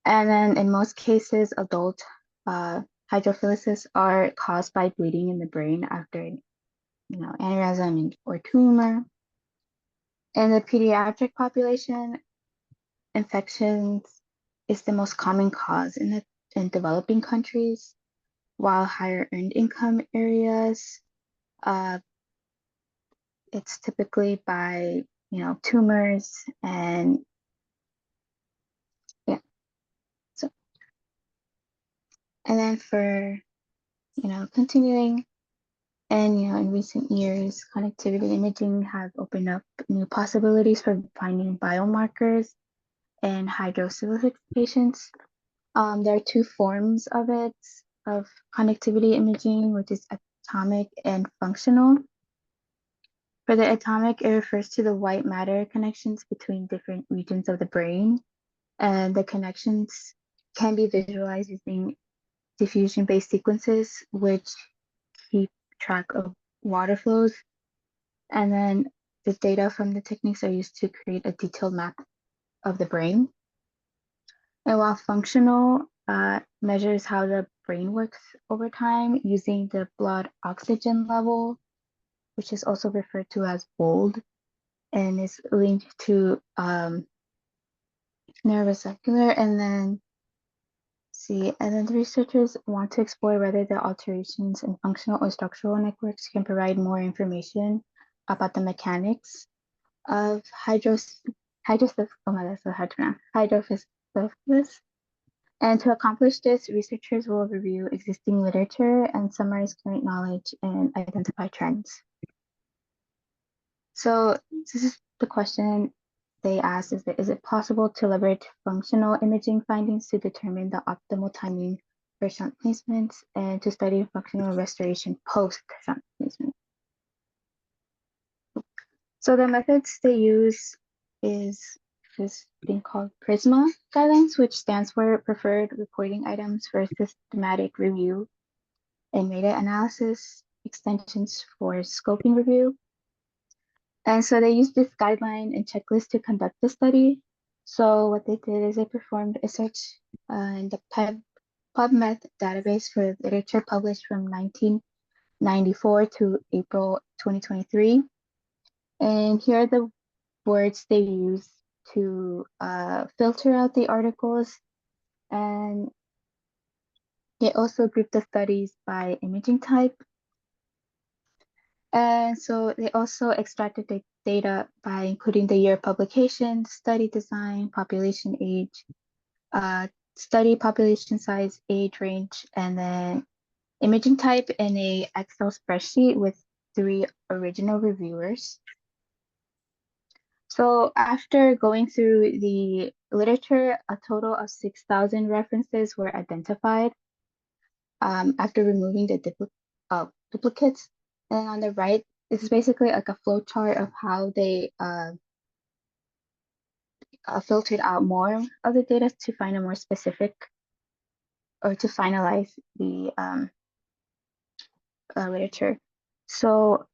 And then in most cases, adult hydrophilisis are caused by bleeding in the brain after, aneurysm or tumor. In the pediatric population, infections is the most common cause in developing countries, while higher earned income areas, it's typically by, tumors and yeah. So, and then for, continuing, and, in recent years, connectivity imaging have opened up new possibilities for finding biomarkers in hydrocephalic patients. There are two forms of connectivity imaging, which is atomic and functional. For the atomic, it refers to the white matter connections between different regions of the brain, and the connections can be visualized using diffusion-based sequences, which keep track of water flows. And then the data from the techniques are used to create a detailed map of the brain. And while functional measures how the brain works over time using the blood oxygen level, which is also referred to as BOLD, and is linked to neurovascular. And then the researchers want to explore whether the alterations in functional or structural networks can provide more information about the mechanics of hydrocephalus. And to accomplish this, researchers will review existing literature and summarize current knowledge and identify trends. So this is the question they asked, is it possible to leverage functional imaging findings to determine the optimal timing for shunt placements and to study functional restoration post-shunt placement? So the methods they use is this thing called PRISMA guidelines, which stands for Preferred Reporting Items for Systematic Review and Meta-Analysis, extensions for Scoping Review. And so they used this guideline and checklist to conduct the study. So what they did is they performed a search in the PubMed database for literature published from 1994 to April 2023. And here are the words they use to filter out the articles. And they also grouped the studies by imaging type. And so they also extracted the data by including the year of publication, study design, population age, study population size, age range, and then imaging type in a Excel spreadsheet with 3 original reviewers. So after going through the literature, a total of 6,000 references were identified after removing the duplicates. And on the right, this is basically like a flow chart of how they filtered out more of the data to find a more specific, or to finalize the literature. So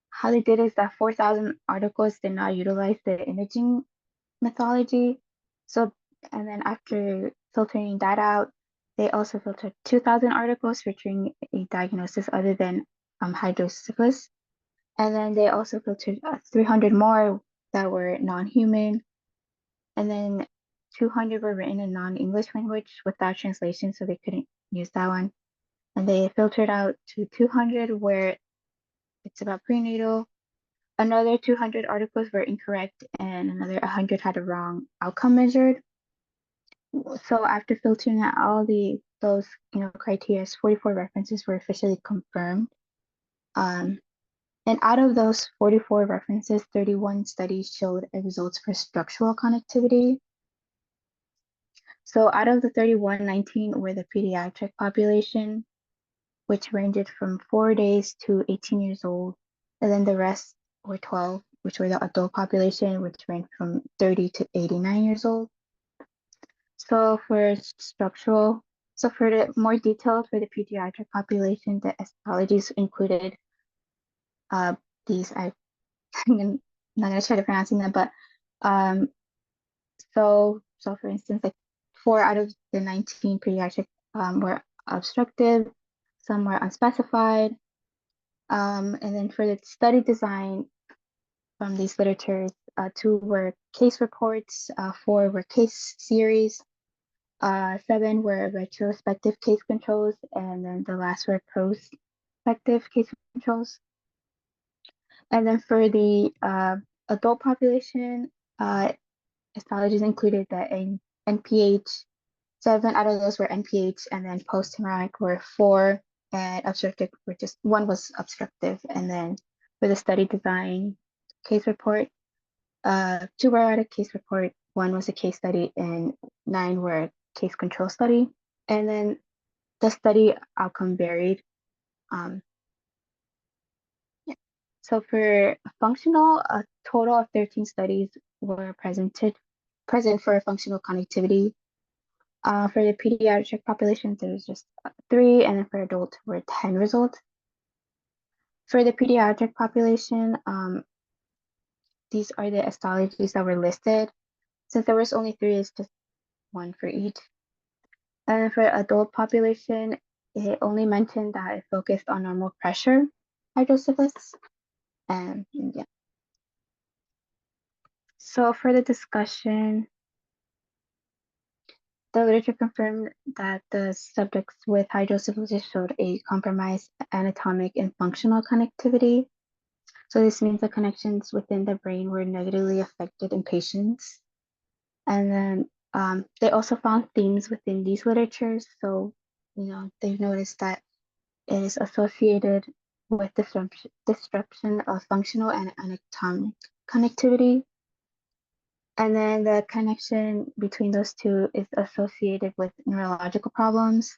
how they did is that 4,000 articles did not utilize the imaging methodology. So, and then after filtering that out, they also filtered 2,000 articles featuring a diagnosis other than hydrocephalus. And then they also filtered 300 more that were non-human. And then 200 were written in non-English language without translation, so they couldn't use that one. And they filtered out to 200 where it's about prenatal. Another 200 articles were incorrect, and another 100 had a wrong outcome measured. So after filtering out all those criteria, 44 references were officially confirmed. And out of those 44 references, 31 studies showed results for structural connectivity. So out of the 31, 19 were the pediatric population, which ranged from 4 days to 18 years old. And then the rest were 12, which were the adult population, which ranged from 30 to 89 years old. So for structural, so for the more detailed for the pediatric population, the histologies included these, I'm not gonna try to pronouncing them, but so for instance, like 4 out of the 19 pediatric were obstructive, some were unspecified. And then for the study design from these literatures, 2 were case reports, 4 were case series, 7 were retrospective case controls, and then the last were prospective case controls. And then for the adult population, histologies included the NPH. 7 out of those were NPH, and then post-hemorrhagic were 4, and obstructive were just 1 was obstructive. And then for the study design case report, 2 were out of case report, 1 was a case study, and 9 were case control study. And then the study outcome varied. Yeah. So for functional, a total of 13 studies were present for functional connectivity. For the pediatric population, there's just 3, and then for adult were 10 results. For the pediatric population, these are the histologies that were listed. Since there was only 3, it's just 1 for each. And for adult population, it only mentioned that it focused on normal pressure hydrocephalus. And yeah. So for the discussion, the literature confirmed that the subjects with hydrocephalus showed a compromised anatomic and functional connectivity. So this means the connections within the brain were negatively affected in patients. And then they also found themes within these literatures. So, they've noticed that it is associated with disruption of functional and anatomic connectivity. And then the connection between those two is associated with neurological problems.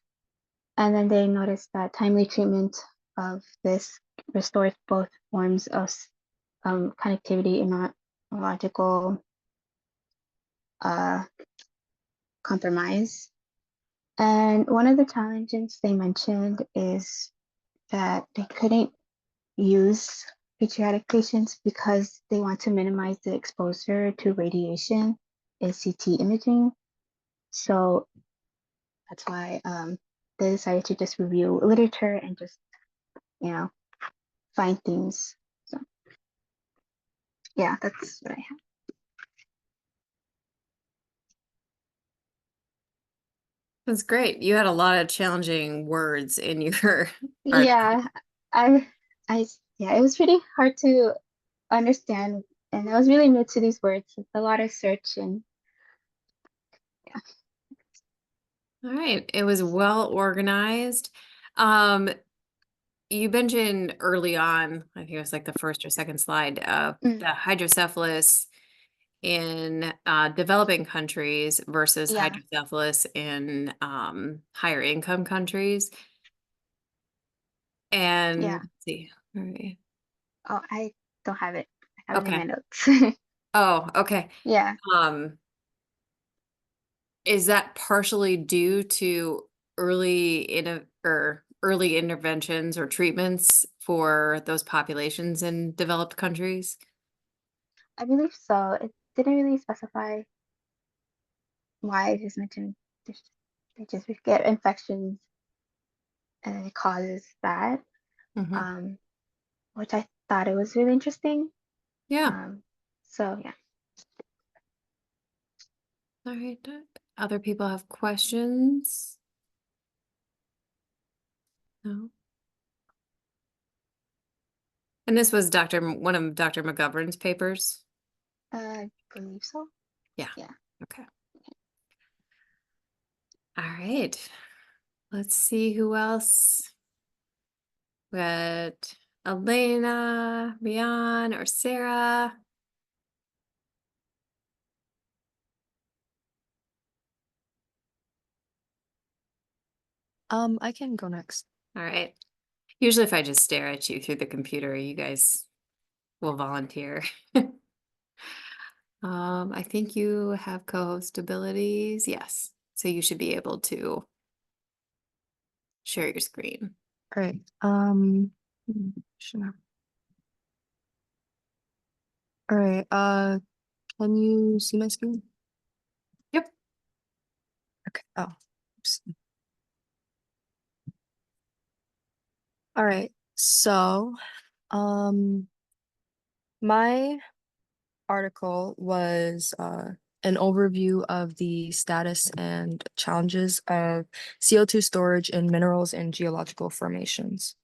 And then they noticed that timely treatment of this restores both forms of connectivity and neurological compromise. And one of the challenges they mentioned is that they couldn't use paediatric patients because they want to minimize the exposure to radiation in CT imaging. So that's why they decided to just review literature and just, find themes. So yeah, that's what I have. That's great. You had a lot of challenging words in your article. Yeah, yeah, it was pretty hard to understand, and I was really new to these words. It's a lot of search, and yeah. All right. It was well organized. You mentioned early on, I think it was like the first or second slide, the hydrocephalus in developing countries versus Yeah. hydrocephalus in higher income countries. And Yeah. let's see. All right. Oh, I don't have it. I have it in Okay. my notes. Oh, okay. Yeah. Is that partially due to early interventions or treatments for those populations in developed countries? I believe so. It didn't really specify why. It just mentioned just- they just get infections and it causes that, Mhm. which I thought it was really interesting. Yeah. So yeah. All right. Other people have questions? No. And this was one of Dr. McGovern's papers? I believe so. Yeah. Yeah. Okay. All right. Let's see who else. We got Elena, Rian, or Sarah. I can go next. All right. Usually if I just stare at you through the computer, you guys will volunteer. I think you have co-host abilities. Yes. So you should be able to share your screen. All right. Sure. All right. Can you see my screen? Yep. Okay. Oh. Oops. All right. So, my article was an overview of the status and challenges of CO2 storage in minerals and geological formations.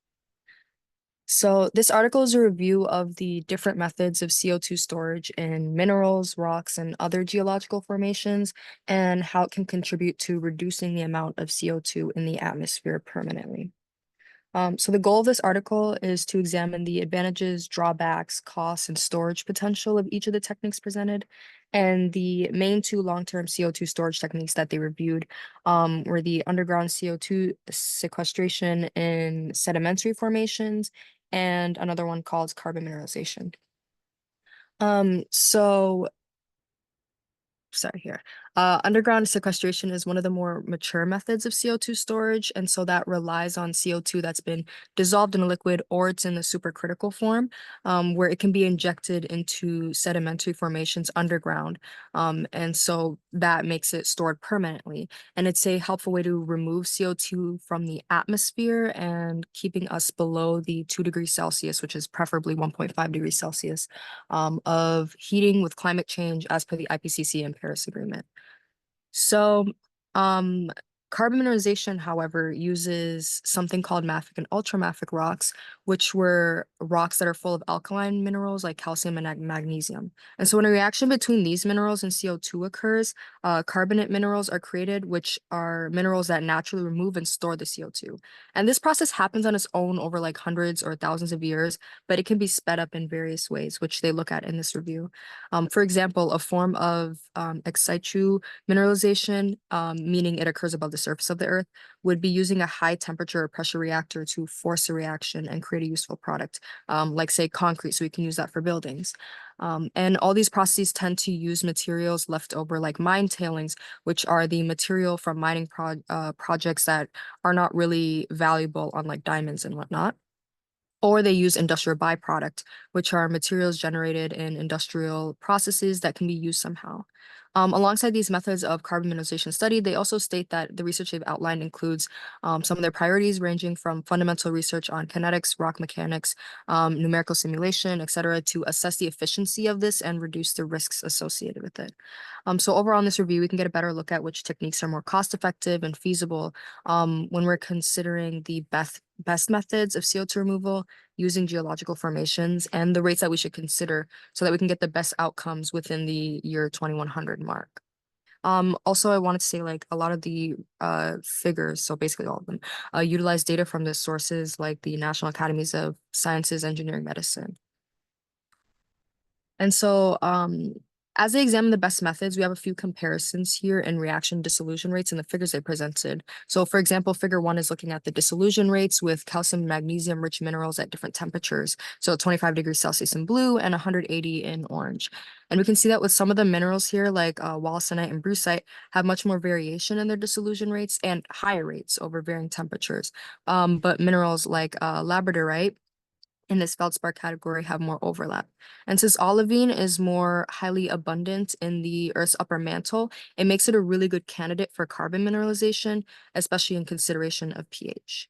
So this article is a review of the different methods of CO2 storage in minerals, rocks, and other geological formations, and how it can contribute to reducing the amount of CO2 in the atmosphere permanently. So the goal of this article is to examine the advantages, drawbacks, costs, and storage potential of each of the techniques presented. And the main two long-term CO2 storage techniques that they reviewed were the underground CO2 sequestration in sedimentary formations and another one called carbon mineralization. So sorry here. Underground sequestration is one of the more mature methods of CO2 storage, and so that relies on CO2 that's been dissolved in a liquid or it's in the supercritical form, where it can be injected into sedimentary formations underground. And so that makes it stored permanently. And it's a helpful way to remove CO2 from the atmosphere and keeping us below the 2 degrees Celsius, which is preferably 1.5 degrees Celsius, of heating with climate change as per the IPCC and Paris Agreement. So, carbon mineralization, however, uses something called mafic and ultramafic rocks, which were rocks that are full of alkaline minerals like calcium and magnesium. And so when a reaction between these minerals and CO2 occurs, carbonate minerals are created, which are minerals that naturally remove and store the CO2. And this process happens on its own over like hundreds or thousands of years, but it can be sped up in various ways, which they look at in this review. For example, a form of ex situ mineralization, meaning it occurs above the surface of the earth, would be using a high temperature or pressure reactor to force a reaction and create a useful product, like say concrete, so we can use that for buildings. And all these processes tend to use materials left over like mine tailings, which are the material from mining projects that are not really valuable, unlike diamonds and whatnot. Or they use industrial byproduct, which are materials generated in industrial processes that can be used somehow. Alongside these methods of carbon mineralization study, they also state that the research they've outlined includes some of their priorities ranging from fundamental research on kinetics, rock mechanics, numerical simulation, etc., to assess the efficiency of this and reduce the risks associated with it. So overall in this review, we can get a better look at which techniques are more cost effective and feasible when we're considering the best methods of CO2 removal using geological formations and the rates that we should consider so that we can get the best outcomes within the year 2100 mark. Also, I wanted to say like a lot of the figures, so basically all of them, utilize data from the sources like the National Academies of Sciences, Engineering, Medicine. And so As they examine the best methods, we have a few comparisons here in reaction dissolution rates in the figures they presented. So for example, figure 1 is looking at the dissolution rates with calcium and magnesium rich minerals at different temperatures. So 25 degrees Celsius in blue and 180 in orange. And we can see that with some of the minerals here, like wollastonite and brucite, have much more variation in their dissolution rates and higher rates over varying temperatures. But minerals like labradorite in this feldspar category have more overlap. And since olivine is more highly abundant in the Earth's upper mantle, it makes it a really good candidate for carbon mineralization, especially in consideration of pH.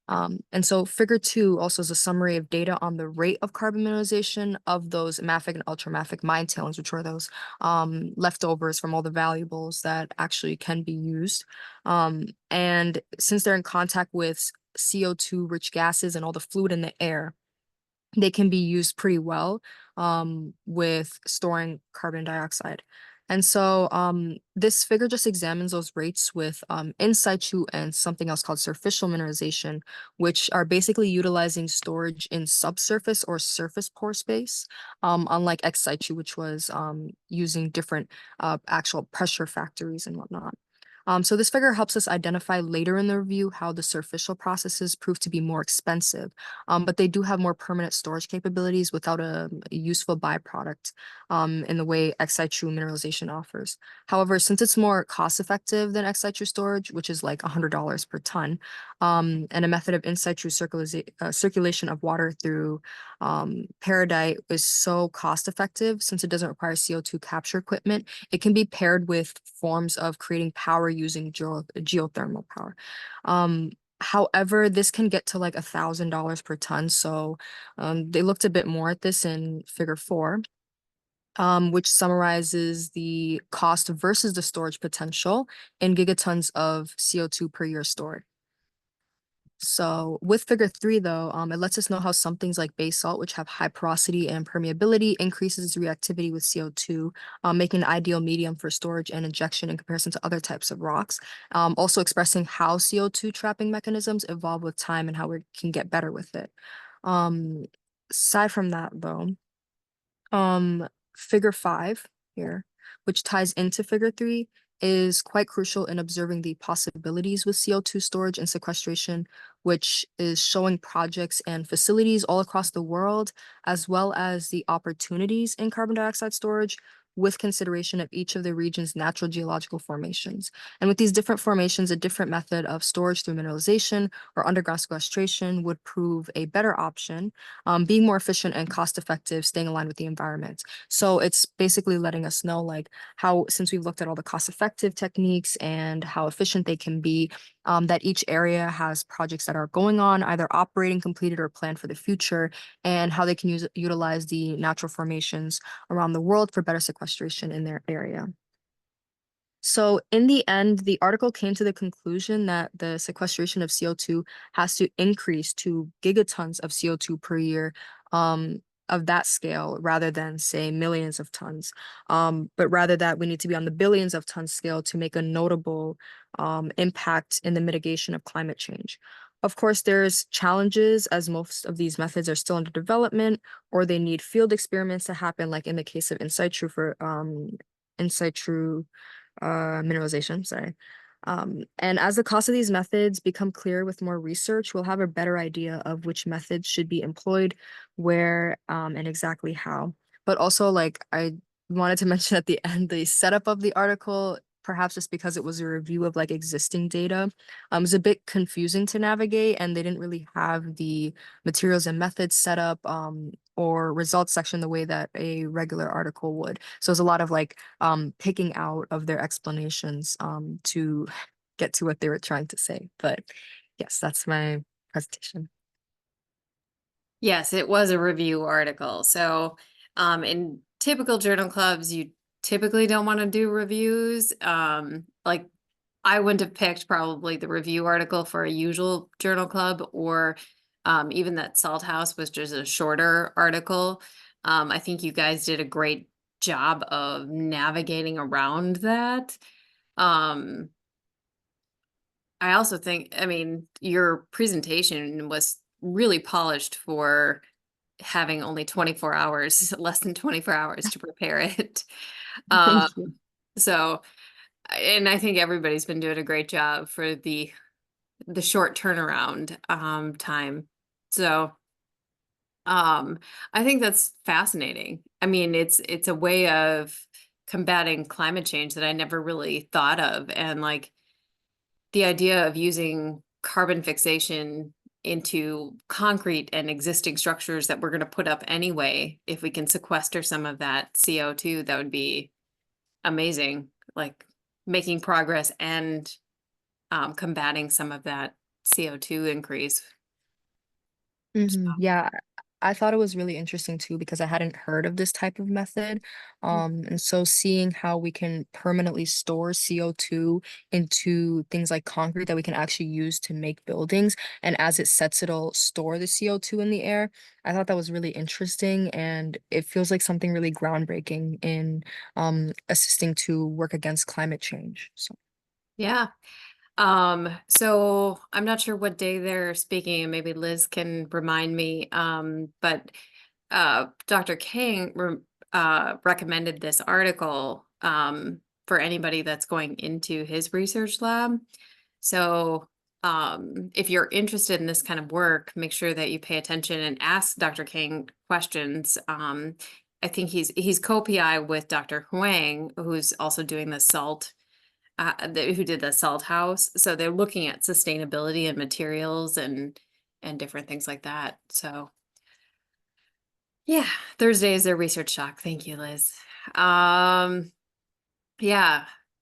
And so figure 2 also is a summary of data on the rate of carbon mineralization of those mafic and ultramafic mine tailings, which are those leftovers from all the valuables that actually can be used. And since they're in contact with CO2 rich gases and all the fluid in the air, they can be used pretty well with storing carbon dioxide. And so this figure just examines those rates with in situ and something else called surficial mineralization, which are basically utilizing storage in subsurface or surface pore space, unlike ex situ, which was using different actual pressure factories and whatnot. So this figure helps us identify later in the review how the surficial processes prove to be more expensive, but they do have more permanent storage capabilities without a useful byproduct in the way ex situ mineralization offers. However, since it's more cost effective than ex situ storage, which is like $100 per ton, and a method of in situ circulation of water through peridite is so cost effective since it doesn't require CO2 capture equipment, it can be paired with forms of creating power using geothermal power. However, this can get to like $1,000 per ton. So they looked a bit more at this in figure 4, which summarizes the cost versus the storage potential in gigatons of CO2 per year stored. So with figure 3, though, it lets us know how some things like basalt, which have high porosity and permeability, increases reactivity with CO2, making an ideal medium for storage and injection in comparison to other types of rocks. Also expressing how CO2 trapping mechanisms evolve with time and how we can get better with it. Aside from that, though, figure 5 here, which ties into figure 3, is quite crucial in observing the possibilities with CO2 storage and sequestration, which is showing projects and facilities all across the world, as well as the opportunities in carbon dioxide storage with consideration of each of the region's natural geological formations. And with these different formations, a different method of storage through mineralization or underground sequestration would prove a better option, being more efficient and cost effective, staying aligned with the environment. So it's basically letting us know like how, since we've looked at all the cost effective techniques and how efficient they can be, that each area has projects that are going on, either operating, completed, or planned for the future, and how they can utilize the natural formations around the world for better sequestration in their area. So in the end, the article came to the conclusion that the sequestration of CO2 has to increase to gigatons of CO2 per year, of that scale rather than say millions of tons, but rather that we need to be on the billions of tons scale to make a notable impact in the mitigation of climate change. Of course, there's challenges as most of these methods are still under development or they need field experiments to happen, like in the case of in situ for in situ mineralization, sorry. And as the cost of these methods become clear with more research, we'll have a better idea of which methods should be employed, where, and exactly how. But also, like, I wanted to mention at the end, the setup of the article, perhaps just because it was a review of like existing data, was a bit confusing to navigate, and they didn't really have the materials and methods set up, or results section the way that a regular article would. So it's a lot of like picking out of their explanations to get to what they were trying to say. But yes, that's my presentation. Yes, it was a review article. So in typical journal clubs, you typically don't want to do reviews. Like I wouldn't have picked probably the review article for a usual journal club, or even that Salt House was just a shorter article. I think you guys did a great job of navigating around that. I also think, I mean, your presentation was really polished for having only 24 hours, less than 24 hours to prepare it. Thank you. So, and I think everybody's been doing a great job for the short turnaround time. So, I think that's fascinating. I mean, it's a way of combating climate change that I never really thought of, and like the idea of using carbon fixation into concrete and existing structures that we're going to put up anyway, if we can sequester some of that CO2, that would be amazing. Like making progress and combating some of that CO2 increase. Yeah, I thought it was really interesting too because I hadn't heard of this type of method. And so seeing how we can permanently store CO2 into things like concrete that we can actually use to make buildings, and as it sets, it'll store the CO2 in the air. I thought that was really interesting, and it feels like something really groundbreaking in assisting to work against climate change. So. Yeah. So I'm not sure what day they're speaking, and maybe Liz can remind me. But Dr. King recommended this article for anybody that's going into his research lab. So if you're interested in this kind of work, make sure that you pay attention and ask Dr. King questions. I think he's co-PI with Dr. Huang, who's also doing the SALT who did the salt house. So they're looking at sustainability and materials and different things like that. So yeah, Thursday is their research talk. Thank you, Liz. Yeah.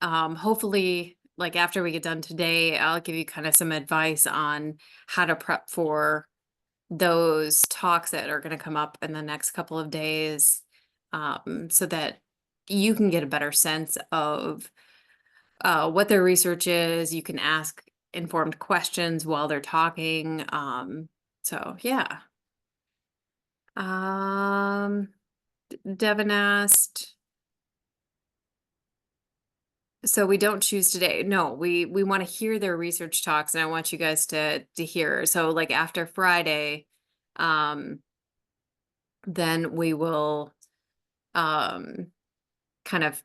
Hopefully, like after we get done today, I'll give you kind of some advice on how to prep for those talks that are going to come up in the next couple of days, so that you can get a better sense of what their research is. You can ask informed questions while they're talking. So yeah. Devin asked, so we don't choose today. No, we want to hear their research talks, and I want you guys to hear. So like after Friday, then we will kind of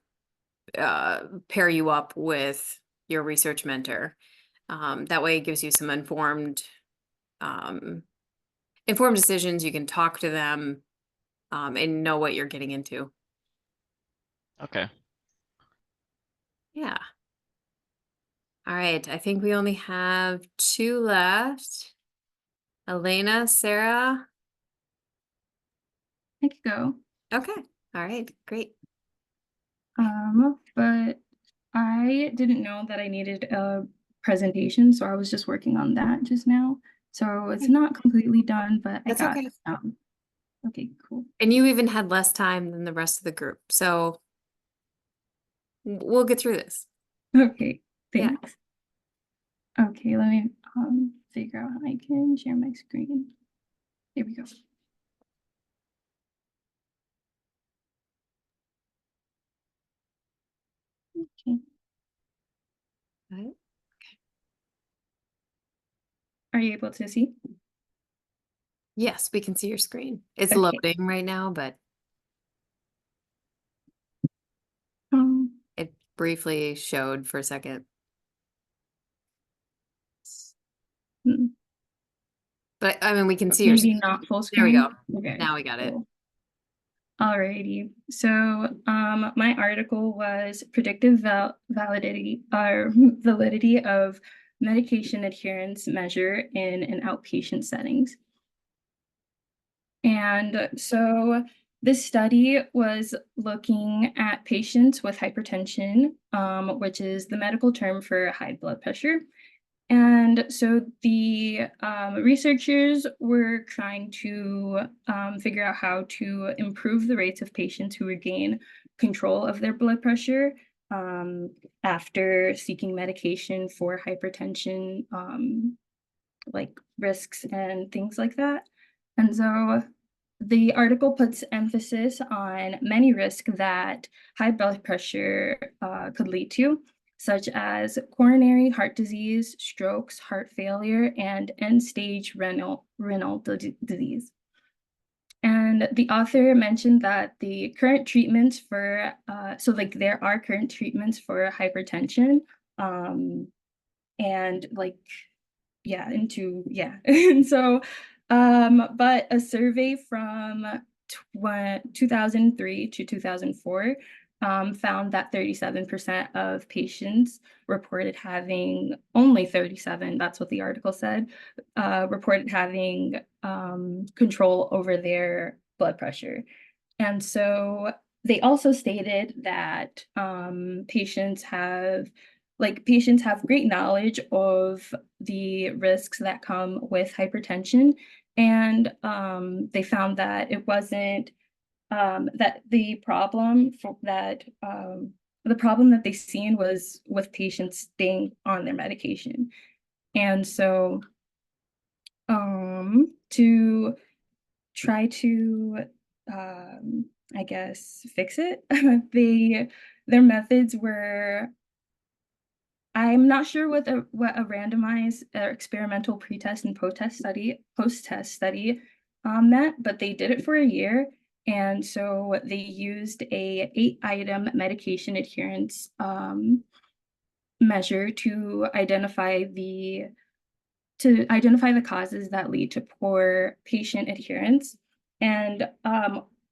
pair you up with your research mentor. That way it gives you some informed decisions. You can talk to them and know what you're getting into. Okay. Yeah. All right. I think we only have 2 left. Elena, Sarah. I could go. Okay. All right. Great. But I didn't know that I needed a presentation, so I was just working on that just now. So it's not completely done, but That's I got okay. okay, cool. And you even had less time than the rest of the group. So we'll get through this. Okay, Yeah. thanks. Okay, let me figure out how I can share my screen. Here we go. Okay. All right. Are you able to see? Yes, we can see your screen. It's Okay. loading right now, but it briefly showed for a second. hmm, But I mean, we can see your maybe screen. not full There we screen. go. Okay. Now we got it. Cool. Alrighty. So my article was predictive validity or validity of medication adherence measure in an outpatient settings. And so this study was looking at patients with hypertension, which is the medical term for high blood pressure. And so the researchers were trying to figure out how to improve the rates of patients who regain control of their blood pressure after seeking medication for hypertension, like risks and things like that. And so the article puts emphasis on many risks that high blood pressure could lead to, such as coronary heart disease, strokes, heart failure, and end-stage renal disease. And the author mentioned that the current treatments for, so like there are current treatments for hypertension, and like, yeah, and so, but a survey from 2003 to 2004 found that 37% of patients reported having, only 37, that's what the article said, reported having control over their blood pressure. And so they also stated that patients have great knowledge of the risks that come with hypertension. And they found that it wasn't that the problem that they seen was with patients staying on their medication. And so to try to I guess fix it, their methods were, I'm not sure what a randomized experimental pretest and post-test study meant, but they did it for a year. And so they used a 8-item medication adherence measure to identify the causes that lead to poor patient adherence. And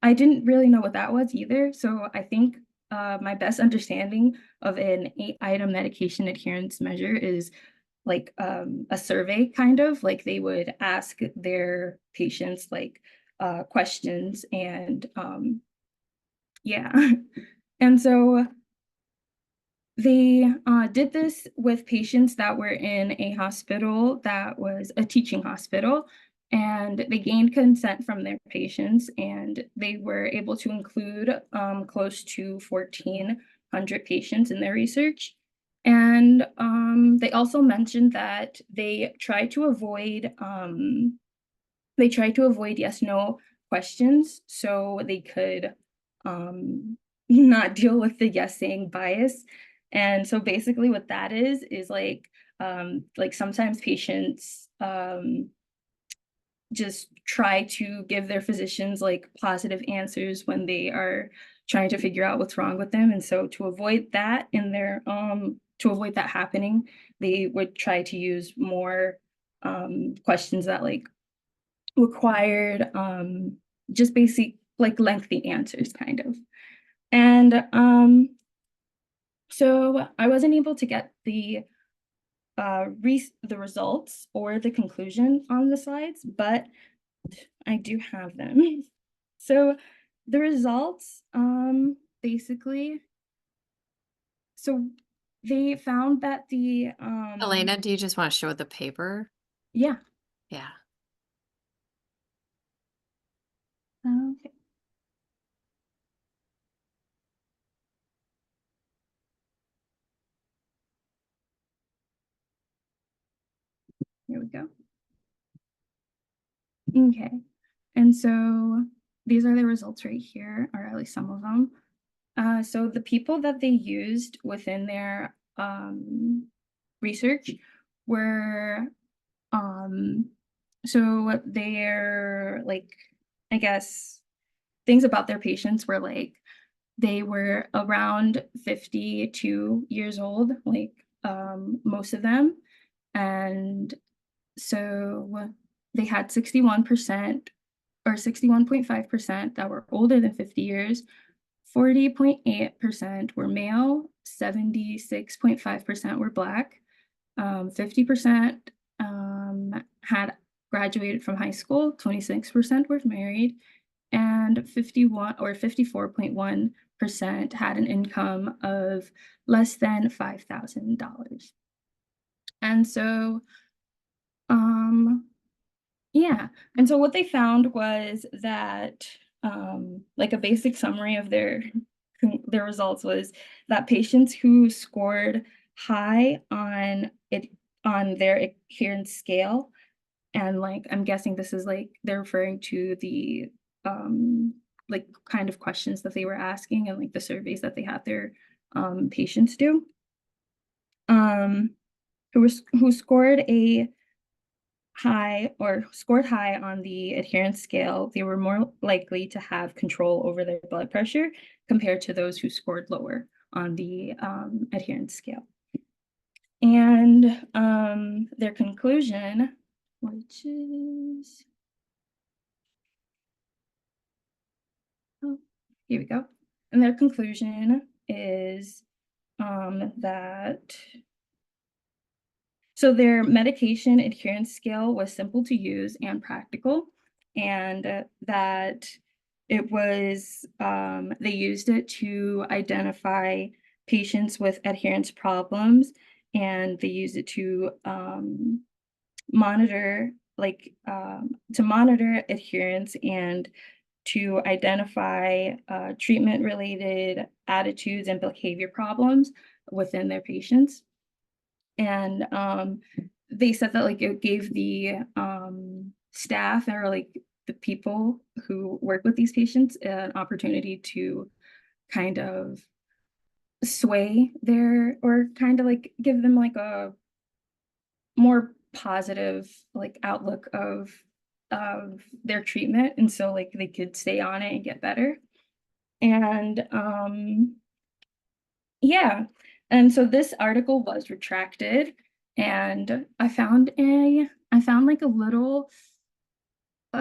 I didn't really know what that was either. So I think my best understanding of an 8-item medication adherence measure is like a survey, kind of like they would ask their patients like questions, and yeah. And so they did this with patients that were in a hospital that was a teaching hospital, and they gained consent from their patients, and they were able to include close to 1,400 patients in their research. And they also mentioned that they try to avoid yes/no questions so they could not deal with the yes saying bias. And so basically what that is like sometimes patients just try to give their physicians like positive answers when they are trying to figure out what's wrong with them. And so to avoid that happening, they would try to use more questions that like required just basic like lengthy answers, kind of. And so I wasn't able to get the results or the conclusion on the slides, but I do have them. So the results basically, so they found that the Elena, do you just want to show the paper? yeah. Yeah. Okay. Here we go. Okay. And so these are the results right here, or at least some of them. So the people that they used within their research were, so they're like, I guess, things about their patients were like, they were around 52 years old, like most of them. And so they had 61% or 61.5% that were older than 50 years, 40.8% were male, 76.5% were Black, 50% had graduated from high school, 26% were married, and 54.1% had an income of less than $5,000. And so, yeah. And so what they found was that, like a basic summary of their results was that patients who scored high on their adherence scale, and like I'm guessing this is like they're referring to the like kind of questions that they were asking and like the surveys that they had their patients do, who scored a high or scored high on the adherence scale, they were more likely to have control over their blood pressure compared to those who scored lower on the adherence scale. And their conclusion, which is, oh, here we go. And their conclusion is that so their medication adherence scale was simple to use and practical, and that it was they used it to identify patients with adherence problems, and they used it to monitor to monitor adherence and to identify treatment related attitudes and behavior problems within their patients. And they said that like it gave the staff or like the people who work with these patients an opportunity to kind of sway their or kind of like give them like a more positive like outlook of their treatment, and so like they could stay on it and get better. And yeah, and so this article was retracted, and I found like a little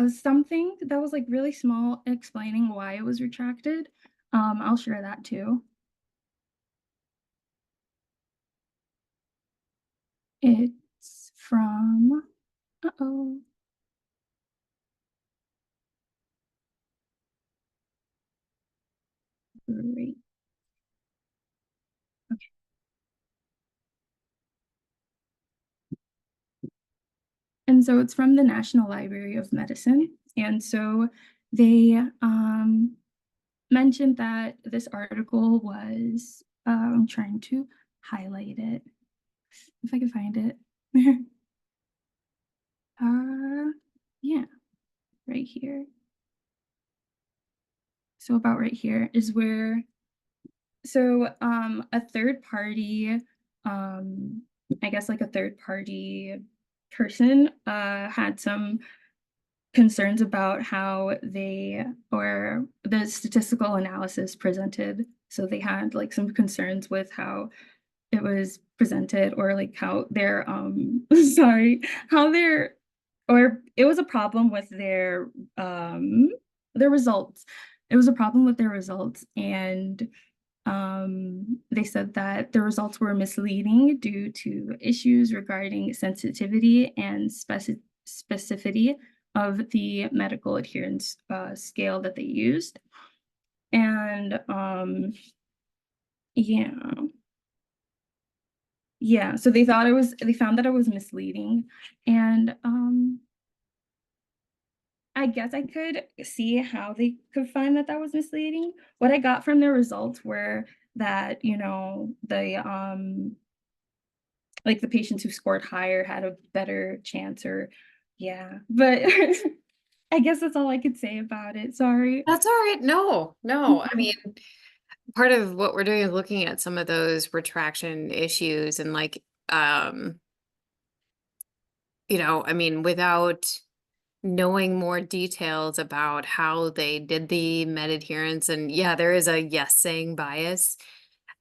something that was like really small explaining why it was retracted. I'll share that too. It's from uh-oh. Great. Okay. And so it's from the National Library of Medicine. And so they mentioned that this article was, I'm trying to highlight it, if I can find it. Yeah, right here. So about right here is where, so a third party, I guess like a third party person had some concerns about how they or the statistical analysis presented. So they had like some concerns with how it was presented, or like how their sorry, how their, or it was a problem with their results. It was a problem with their results, and they said that the results were misleading due to issues regarding sensitivity and specificity of the medical adherence scale that they used. And yeah. Yeah, so they found that it was misleading. And I guess I could see how they could find that that was misleading. What I got from their results were that, you know, like the patients who scored higher had a better chance, or yeah, but I guess that's all I could say about it. Sorry. That's all right. No, no. I mean, part of what we're doing is looking at some of those retraction issues and like, I mean, without knowing more details about how they did the med adherence, and yeah, there is a yes saying bias.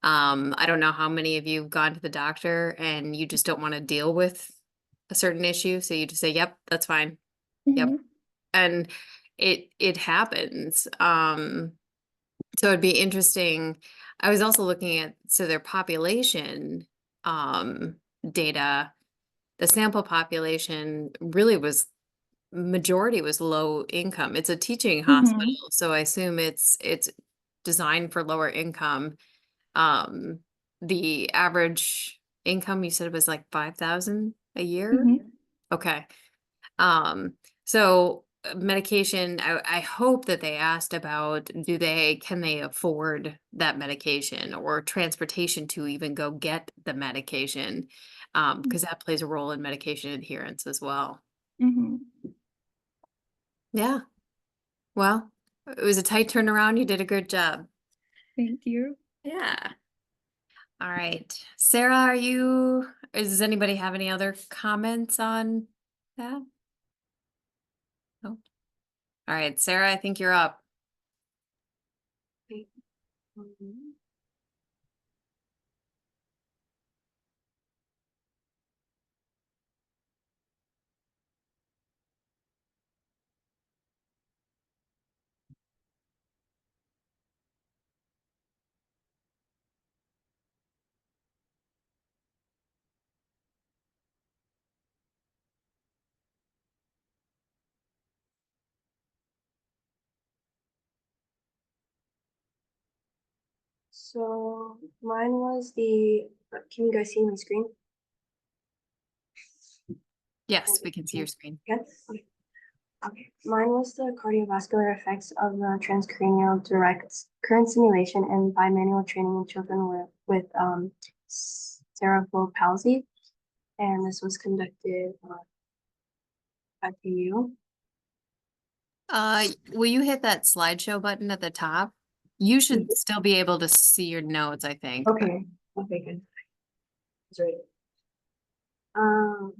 I don't know how many of you have gone to the doctor and you just don't want to deal with a certain issue, so you just say, "Yep, that's fine." Yep. Mhm. And it happens. So it'd be interesting. I was also looking at their population data. The sample population really was majority was low income. It's a teaching hospital, Mhm. so I assume it's designed for lower income. The average income you said was like 5,000 a year. Mhm. Okay. Um, so medication, I hope that they asked about can they afford that medication or transportation to even go get the medication? Because that plays a role in medication adherence as well. Mhm. Yeah. Well, it was a tight turnaround. You did a good job. Thank you. Yeah. All right. Sarah, does anybody have any other comments on that? No. All right, Sarah, I think you're up. So mine was the, can you guys see my screen? Yes, we can see your screen. Yes. Okay. Okay. Mine was the cardiovascular effects of the transcranial direct current stimulation and bimanual training in children with cerebral palsy. And this was conducted at the U. Will you hit that slideshow button at the top? You should still be able to see your notes, I think. but- Okay. Okay, good. That's right. Um,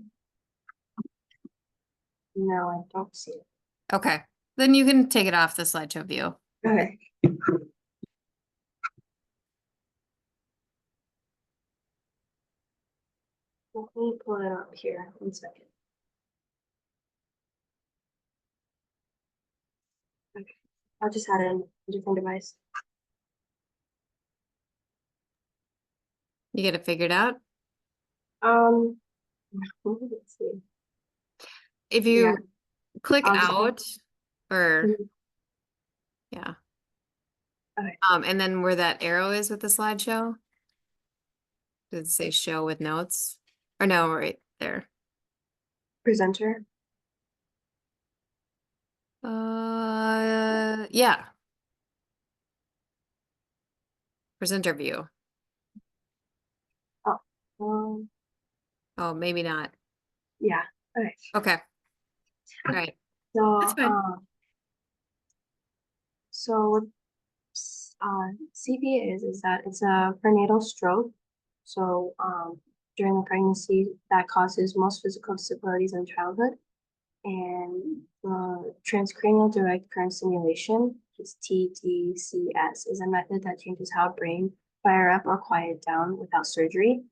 no, I don't see it. Okay, then you can take it off the slideshow view. Okay. Let me pull it up here. 1 second. Okay. I'll just add in a different device. You get it figured out? Let's see. If Yeah. you click I'll just- out or, Mhm. yeah. Okay. And then where that arrow is with the slideshow? Does it say show with notes? Or no, right there. Presenter. Yeah. Presenter view. Um, Oh, maybe not. yeah. Okay. Okay. All right. So, That's fine. So, CP is that it's a prenatal stroke. So, during the pregnancy, that causes most physical disabilities in childhood. And transcranial direct current stimulation, which is TDCS, is a method that changes how brain fire up or quiet down without surgery.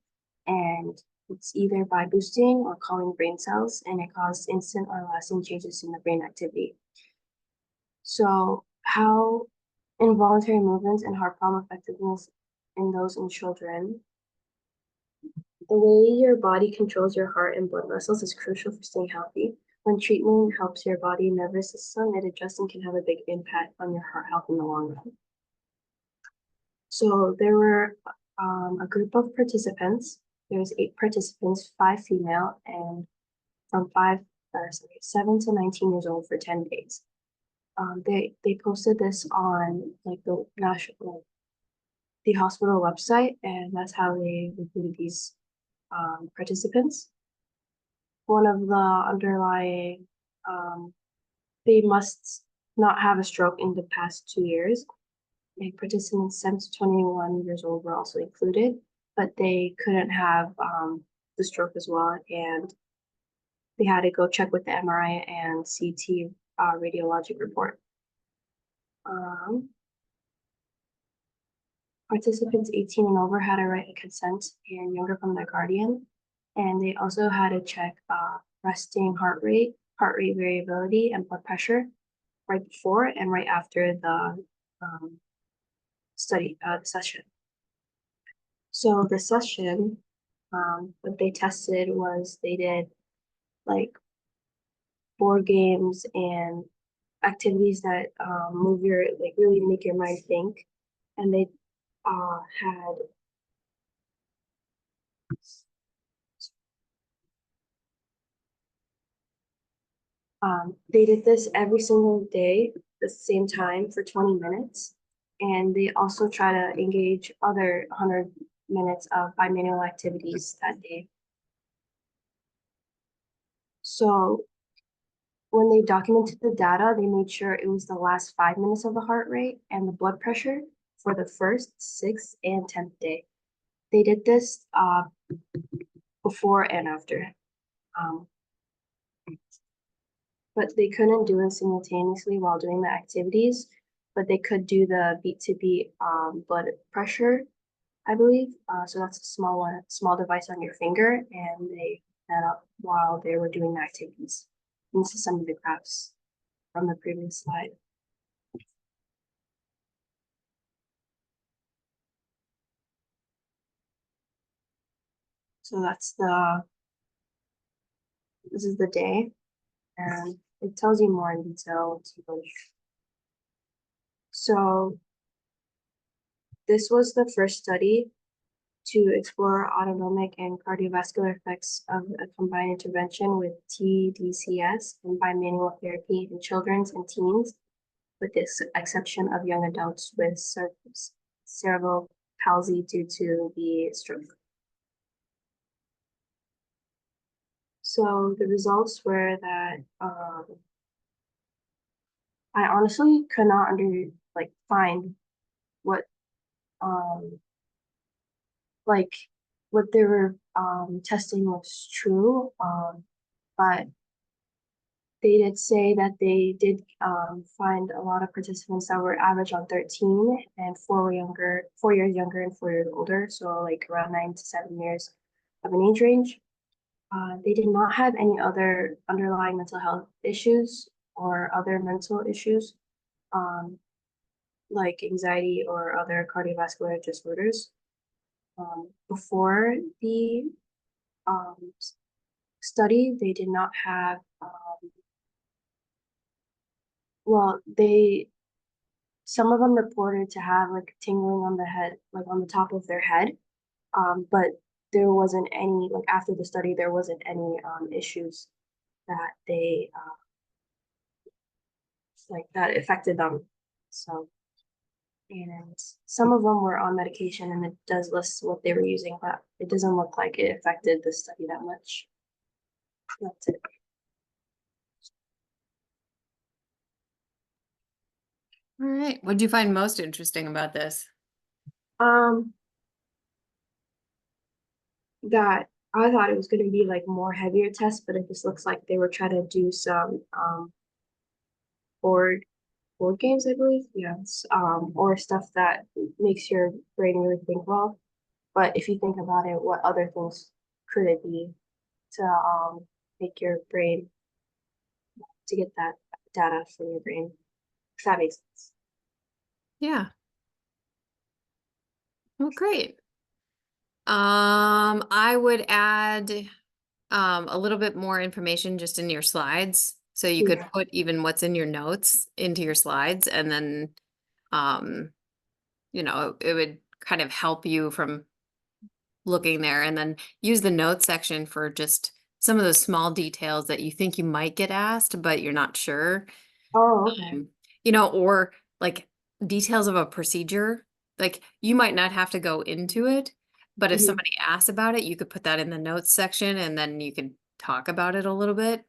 And it's either by boosting or calming brain cells, and it causes instant or lasting changes in the brain activity. So how involuntary movements and heart problem effectiveness in those in children. The way your body controls your heart and blood vessels is crucial for staying healthy. When treatment helps your body and nervous system, it adjusts and can have a big impact on your heart health in the long run. So there were a group of participants. There's 8 participants, 5 female, and from 7 to 19 years old for 10 days. They posted this on like the national, the hospital website, and that's how they recruited these participants. One of the underlying, they must not have a stroke in the past 2 years. And participants 7 to 21 years old were also included, but they couldn't have the stroke as well, and they had to go check with the MRI and CT radiologic report. Participants 18 and over had a right of consent and younger from their guardian. And they also had to check resting heart rate variability, and blood pressure right before and right after the session. So the session, what they tested was they did like board games and activities that move your, like really make your mind think. And they had they did this every single day at the same time for 20 minutes. And they also try to engage other 100 minutes of bimanual activities that day. So when they documented the data, they made sure it was the last 5 minutes of the heart rate and the blood pressure for the first, 6th, and 10th day. They did this before and after. but they couldn't do it simultaneously while doing the activities, but they could do the beat to beat blood pressure, I believe. So that's a small device on your finger, and they had that up while they were doing the activities. And this is some of the graphs from the previous slide. So this is the day, and it tells you more in detail. So this was the first study to explore autonomic and cardiovascular effects of a combined intervention with TDCS and bimanual therapy in children and teens, with the exception of young adults with cerebral palsy due to the stroke. So the results were that I honestly could not find what what they were testing was true, but they did say that they did find a lot of participants that were average on 13 and 4 years younger and 4 years older, so like around 9 to 7 years of an age range. They did not have any other underlying mental health issues or other mental issues, like anxiety or other cardiovascular disorders. Before the study, they did not have, some of them reported to have like tingling on the head, like on the top of their head. But there wasn't any, like after the study, there wasn't any issues that they, that affected them. So, and some of them were on medication, and it does list what they were using, but it doesn't look like it affected the study that much. That's it. All right. What did you find most interesting about this? That I thought it was going to be like more heavier tests, but it just looks like they were trying to do some board games, I believe. Yes. Or stuff that makes your brain really think well. But if you think about it, what other things could it be to make your brain to get that data from your brain? If that makes sense. Yeah. Well, great. I would add a little bit more information just in your slides. So you could Yeah. put even what's in your notes into your slides, and then it would kind of help you from looking there, and then use the notes section for just some of those small details that you think you might get asked, but you're not sure. Oh, okay. Or like details of a procedure. Like you might not have to go into it, but if Mhm. somebody asks about it, you could put that in the notes section, and then you could talk about it a little bit.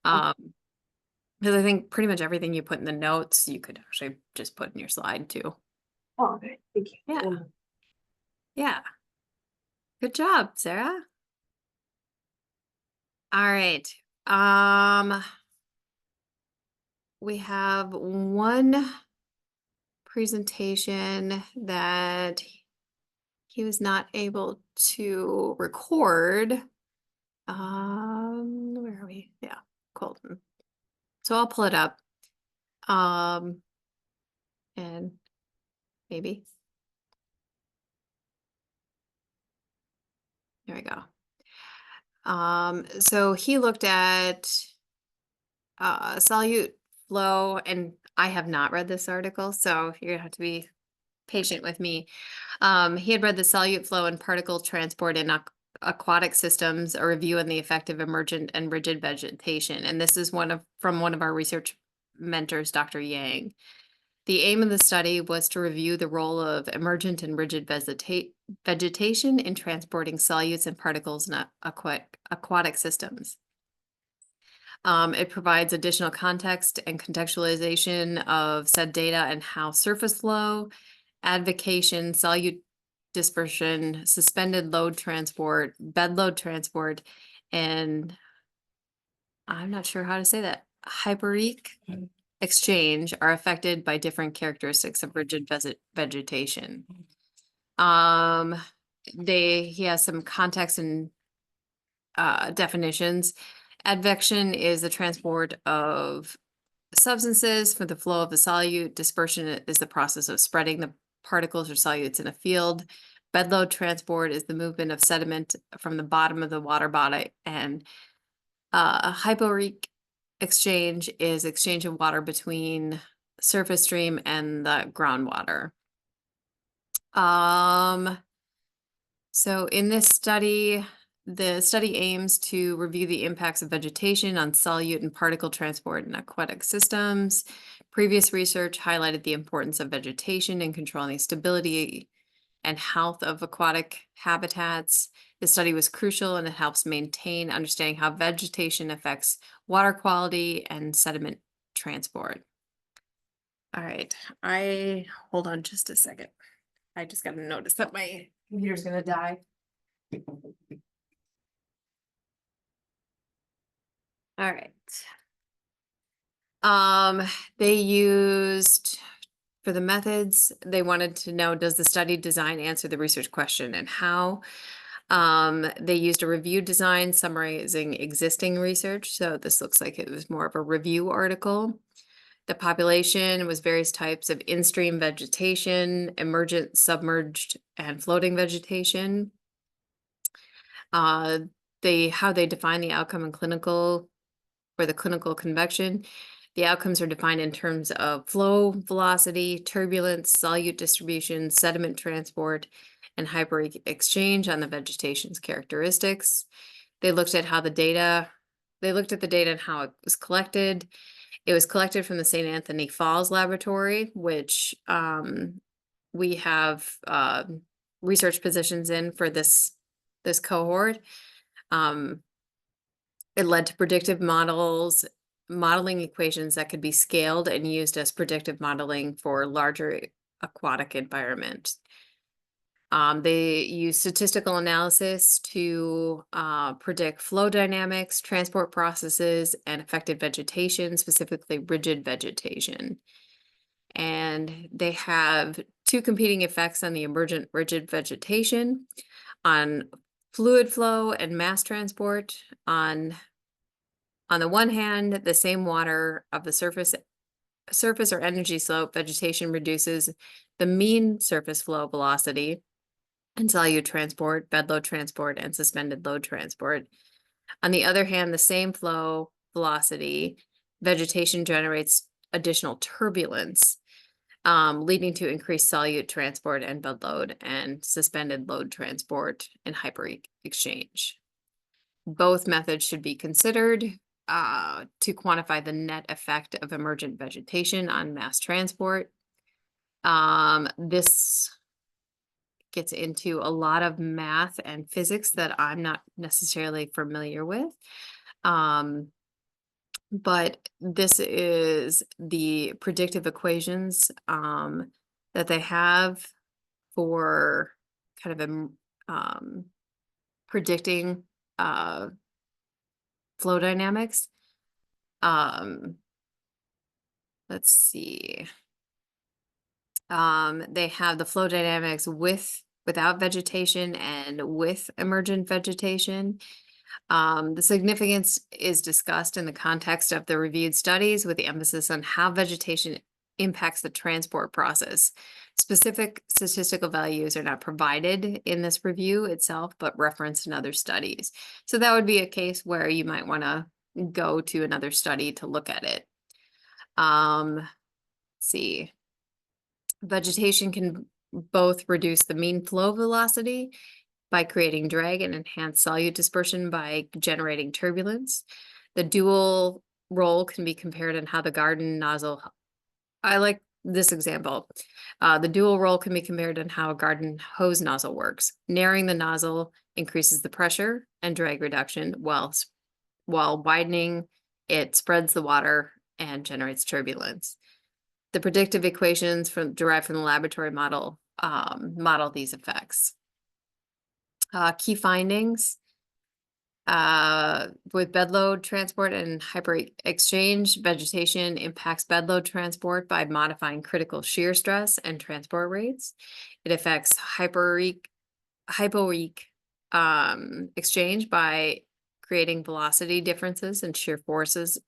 Because I think pretty much everything you put in the notes, you could actually just put in your slide too. Oh, okay. Thank you. Yeah. Yeah. Good job, Sarah. All right. We have one presentation that he was not able to record. Where are we? Yeah, Colton. So I'll pull it up. And maybe. There we go. So he looked at solute flow, and I have not read this article, so you're gonna have to be patient with me. He had read the solute flow and particle transport in aquatic systems, a review on the effect of emergent and rigid vegetation. And this is from one of our research mentors, Dr. Yang. The aim of the study was to review the role of emergent and rigid vegetation in transporting solutes and particles in aquatic systems. It provides additional context and contextualization of said data and how surface flow, advocation, solute dispersion, suspended load transport, bed load transport, and I'm not sure how to say that, hypereque exchange are affected by different characteristics of rigid vegetation. He has some context and definitions. Advection is the transport of substances for the flow of the solute. Dispersion is the process of spreading the particles or solutes in a field. Bedload transport is the movement of sediment from the bottom of the water body, and hyporeque exchange is exchange of water between surface stream and the groundwater. So in this study, the study aims to review the impacts of vegetation on solute and particle transport in aquatic systems. Previous research highlighted the importance of vegetation in controlling stability and health of aquatic habitats. The study was crucial and it helps maintain understanding how vegetation affects water quality and sediment transport. All right, hold on just a second. I just got to notice that my computer's gonna die. All right. They used, for the methods, they wanted to know, does the study design answer the research question and how? They used a review design summarizing existing research. So this looks like it was more of a review article. The population was various types of in-stream vegetation, emergent, submerged, and floating vegetation. How they define the outcome in clinical, for the clinical convection. The outcomes are defined in terms of flow, velocity, turbulence, solute distribution, sediment transport, and hypereque exchange on the vegetation's characteristics. They looked at the data and how it was collected. It was collected from the St. Anthony Falls Laboratory, which we have research positions in for this cohort. It led to predictive modeling equations that could be scaled and used as predictive modeling for larger aquatic environments. They use statistical analysis to predict flow dynamics, transport processes, and affected vegetation, specifically rigid vegetation. And they have two competing effects on the emergent rigid vegetation, on fluid flow and mass transport. On the one hand, the same water of the surface or energy slope vegetation reduces the mean surface flow velocity and solute transport, bedload transport, and suspended load transport. On the other hand, the same flow velocity vegetation generates additional turbulence, leading to increased solute transport and bedload and suspended load transport and hypereque exchange. Both methods should be considered to quantify the net effect of emergent vegetation on mass transport. This gets into a lot of math and physics that I'm not necessarily familiar with. But this is the predictive equations that they have for kind of predicting flow dynamics. Let's see. They have the flow dynamics without vegetation and with emergent vegetation. The significance is discussed in the context of the reviewed studies with the emphasis on how vegetation impacts the transport process. Specific statistical values are not provided in this review itself, but referenced in other studies. So that would be a case where you might want to go to another study to look at it. Let's see. Vegetation can both reduce the mean flow velocity by creating drag and enhance solute dispersion by generating turbulence. The dual role can be compared in how the garden nozzle, I like this example. The dual role can be compared in how a garden hose nozzle works. Narrowing the nozzle increases the pressure and drag reduction, while widening it spreads the water and generates turbulence. The predictive equations derived from the laboratory model model these effects. Key findings. With bedload transport and hyper exchange, vegetation impacts bedload transport by modifying critical shear stress and transport rates. It affects hypoeq exchange by creating velocity differences and shear vortices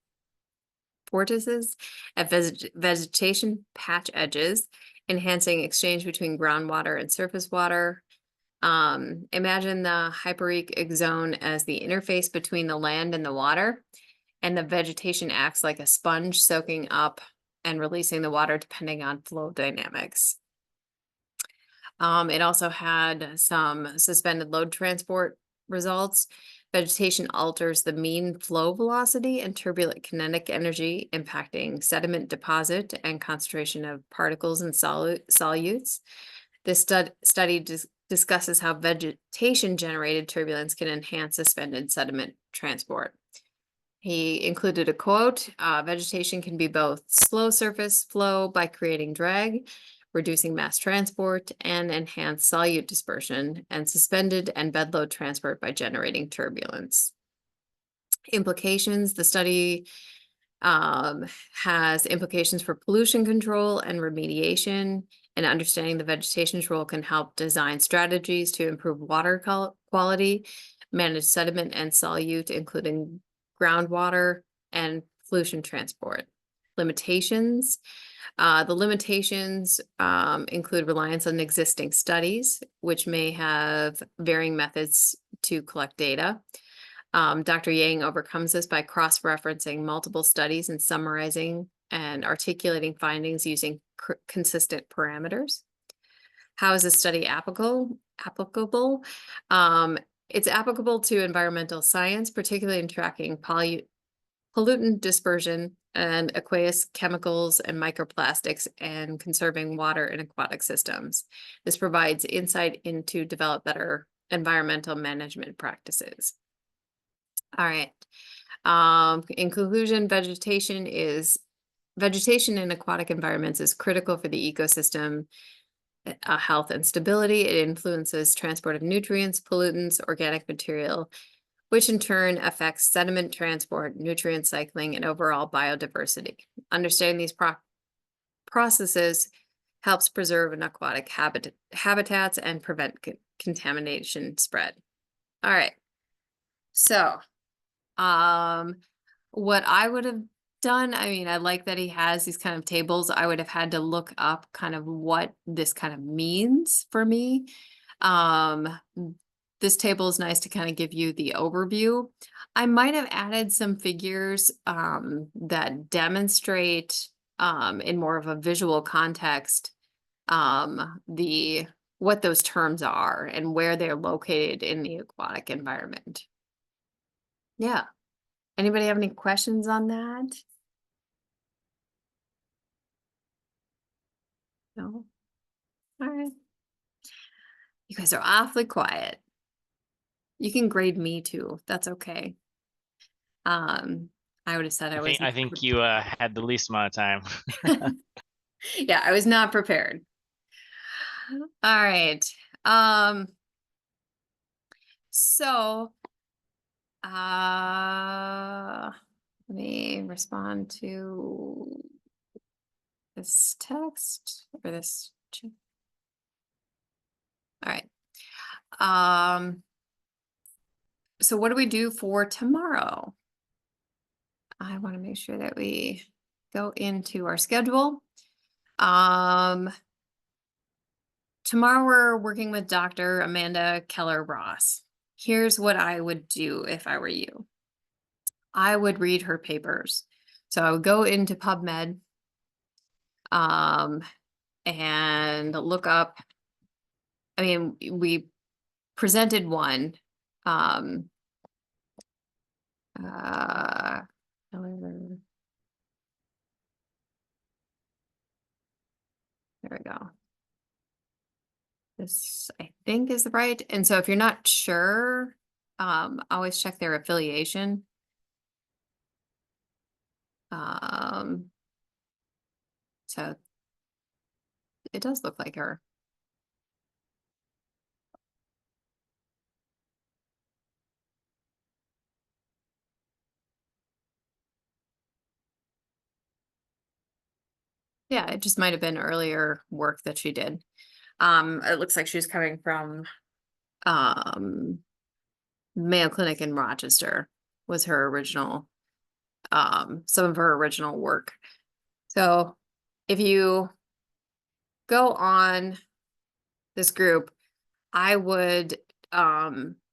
at vegetation patch edges, enhancing exchange between groundwater and surface water. Imagine the hypereik zone as the interface between the land and the water, and the vegetation acts like a sponge, soaking up and releasing the water depending on flow dynamics. It also had some suspended load transport results. Vegetation alters the mean flow velocity and turbulent kinetic energy, impacting sediment deposit and concentration of particles and solutes. This study discusses how vegetation-generated turbulence can enhance suspended sediment transport. He included a quote, vegetation can be both slow surface flow by creating drag, reducing mass transport, and enhance solute dispersion, and suspended and bedload transport by generating turbulence. Implications, the study has implications for pollution control and remediation, and understanding the vegetation's role can help design strategies to improve water quality, manage sediment and solute, including groundwater and pollution transport. Limitations. The limitations include reliance on existing studies, which may have varying methods to collect data. Dr. Yang overcomes this by cross-referencing multiple studies and summarizing and articulating findings using consistent parameters. How is this study applicable? It's applicable to environmental science, particularly in tracking pollutant dispersion and aqueous chemicals and microplastics, and conserving water in aquatic systems. This provides insight into develop better environmental management practices. All right. In conclusion, vegetation in aquatic environments is critical for the ecosystem health and stability. It influences transport of nutrients, pollutants, organic material, which in turn affects sediment transport, nutrient cycling, and overall biodiversity. Understanding these processes helps preserve an aquatic habitats and prevent contamination spread. All right. So, what I would have done, I mean, I like that he has these kind of tables. I would have had to look up kind of what this kind of means for me. This table is nice to kind of give you the overview. I might have added some figures that demonstrate in more of a visual context what those terms are and where they're located in the aquatic environment. Yeah. Anybody have any questions on that? No? All right. You guys are awfully quiet. You can grade me too. That's okay. I would have said I was. I think you had the least amount of time. Yeah, I was not prepared. All right. So let me respond to this text or this. All right. So what do we do for tomorrow? I want to make sure that we go into our schedule. Tomorrow we're working with Dr. Amanda Keller-Ross. Here's what I would do if I were you. I would read her papers. So I would go into PubMed and look up. I mean, we presented one. There we go. This, I think, is the right. And so if you're not sure, always check their affiliation. So it does look like her. Yeah, it just might have been earlier work that she did. It looks like she's coming from um Mayo Clinic in Rochester was her original some of her original work. So if you go on this group, I would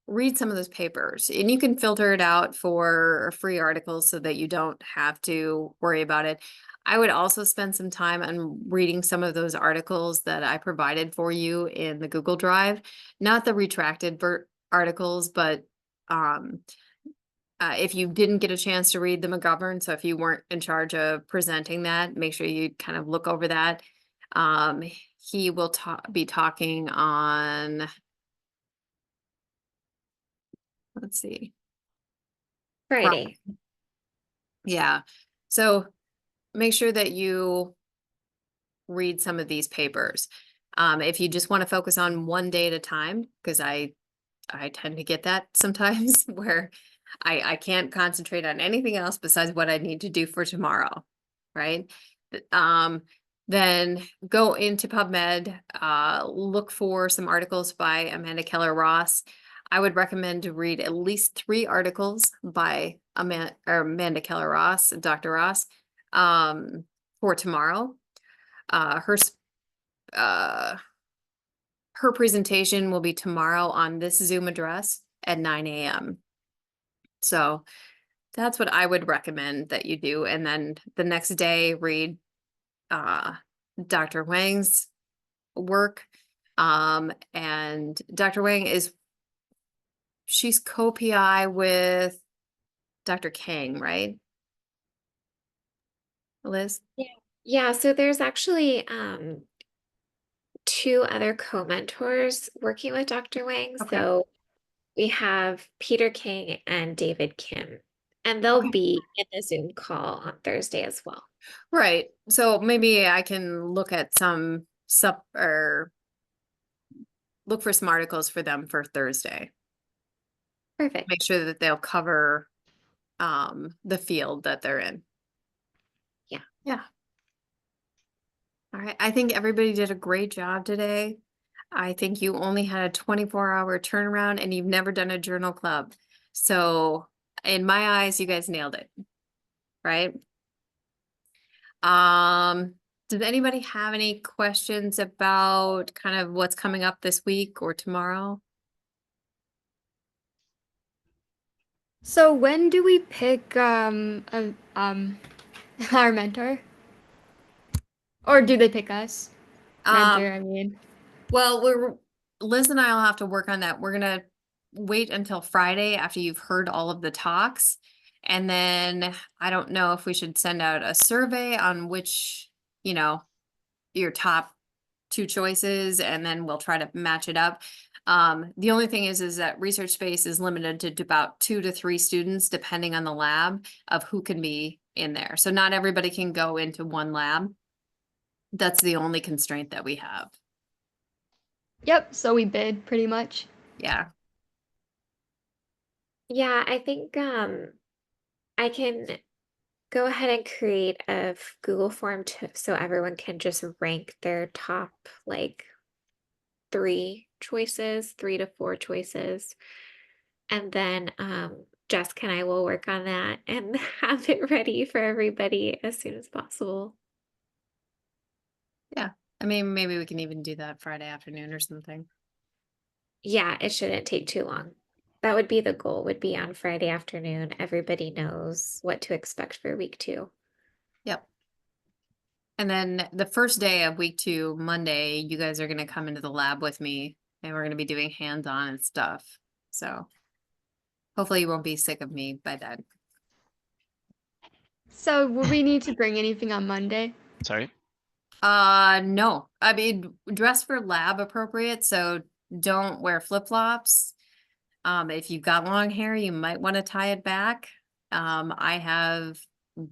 read some of those papers, and you can filter it out for free articles so that you don't have to worry about it. I would also spend some time on reading some of those articles that I provided for you in the Google Drive, not the retracted articles, but if you didn't get a chance to read the McGovern, so if you weren't in charge of presenting that, make sure you kind of look over that. He will be talking on, let's see. Friday. Yeah. So make sure that you read some of these papers. If you just want to focus on one day at a time, because I tend to get that sometimes where I can't concentrate on anything else besides what I need to do for tomorrow, right? Then go into PubMed, look for some articles by Amanda Keller-Ross. I would recommend to read at least 3 articles by Amanda Keller-Ross, Dr. Ross, for tomorrow. Her presentation will be tomorrow on this Zoom address at 9 a.m. So that's what I would recommend that you do. And then the next day, read Dr. Wang's work. And Dr. Wang she's co-PI with Dr. Kang, right? Liz? Yeah, so there's actually 2 other co-mentors working with Dr. Wang. Okay. So we have Peter King and David Kim, and they'll Okay. be in the Zoom call on Thursday as well. Right. So maybe I can look at some or look for some articles for them for Thursday. Perfect. Make sure that they'll cover the field that they're in. Yeah. Yeah. All right. I think everybody did a great job today. I think you only had a 24-hour turnaround and you've never done a journal club. So in my eyes, you guys nailed it. Right? Does anybody have any questions about kind of what's coming up this week or tomorrow? So when do we pick our mentor? Or do they pick us? Mentor, I mean. Well, Liz and I will have to work on that. We're gonna wait until Friday after you've heard all of the talks. And then I don't know if we should send out a survey on which, your top 2 choices, and then we'll try to match it up. The only thing is that research space is limited to about 2 to 3 students, depending on the lab of who can be in there. So not everybody can go into one lab. That's the only constraint that we have. Yep, so we bid pretty much. Yeah. Yeah, I think I can go ahead and create a Google form so everyone can just rank their top like 3 choices, 3 to 4 choices. And then Jessica and I will work on that and have it ready for everybody as soon as possible. Yeah. I mean, maybe we can even do that Friday afternoon or something. Yeah, it shouldn't take too long. That would be the goal, would be on Friday afternoon. Everybody knows what to expect for week 2. Yep. And then the first day of week 2, Monday, you guys are going to come into the lab with me and we're going to be doing hands-on and stuff. So hopefully you won't be sick of me by then. So will we need to bring anything on Monday? Sorry. No. I mean, dress for lab appropriate, so don't wear flip-flops. If you've got long hair, you might want to tie it back. I have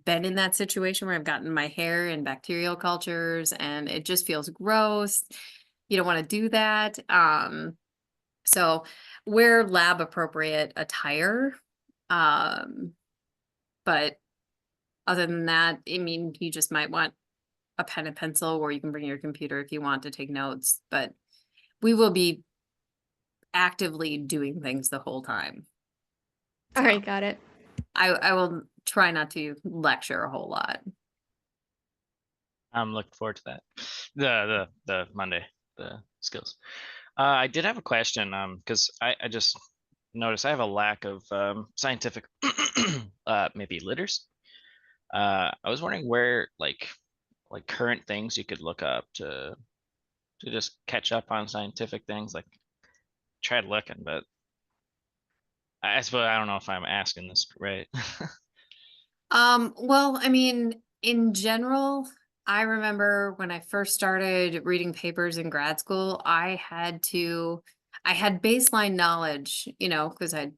been in that situation where I've gotten my hair in bacterial cultures and it just feels gross. You don't want to do that. So wear lab appropriate attire. But other than that, I mean, you just might want a pen and pencil, or you can bring your computer if you want to take notes, but we will be actively doing things the whole time. All So right, got it. I will try not to lecture a whole lot. I'm looking forward to that. The Monday, the skills. I did have a question, because I just noticed I have a lack of scientific maybe literacy. I was wondering where like current things you could look up to just catch up on scientific things. Like tried looking, but I suppose I don't know if I'm asking this right. Well, I mean, in general, I remember when I first started reading papers in grad school, I had baseline knowledge, you know, because I'd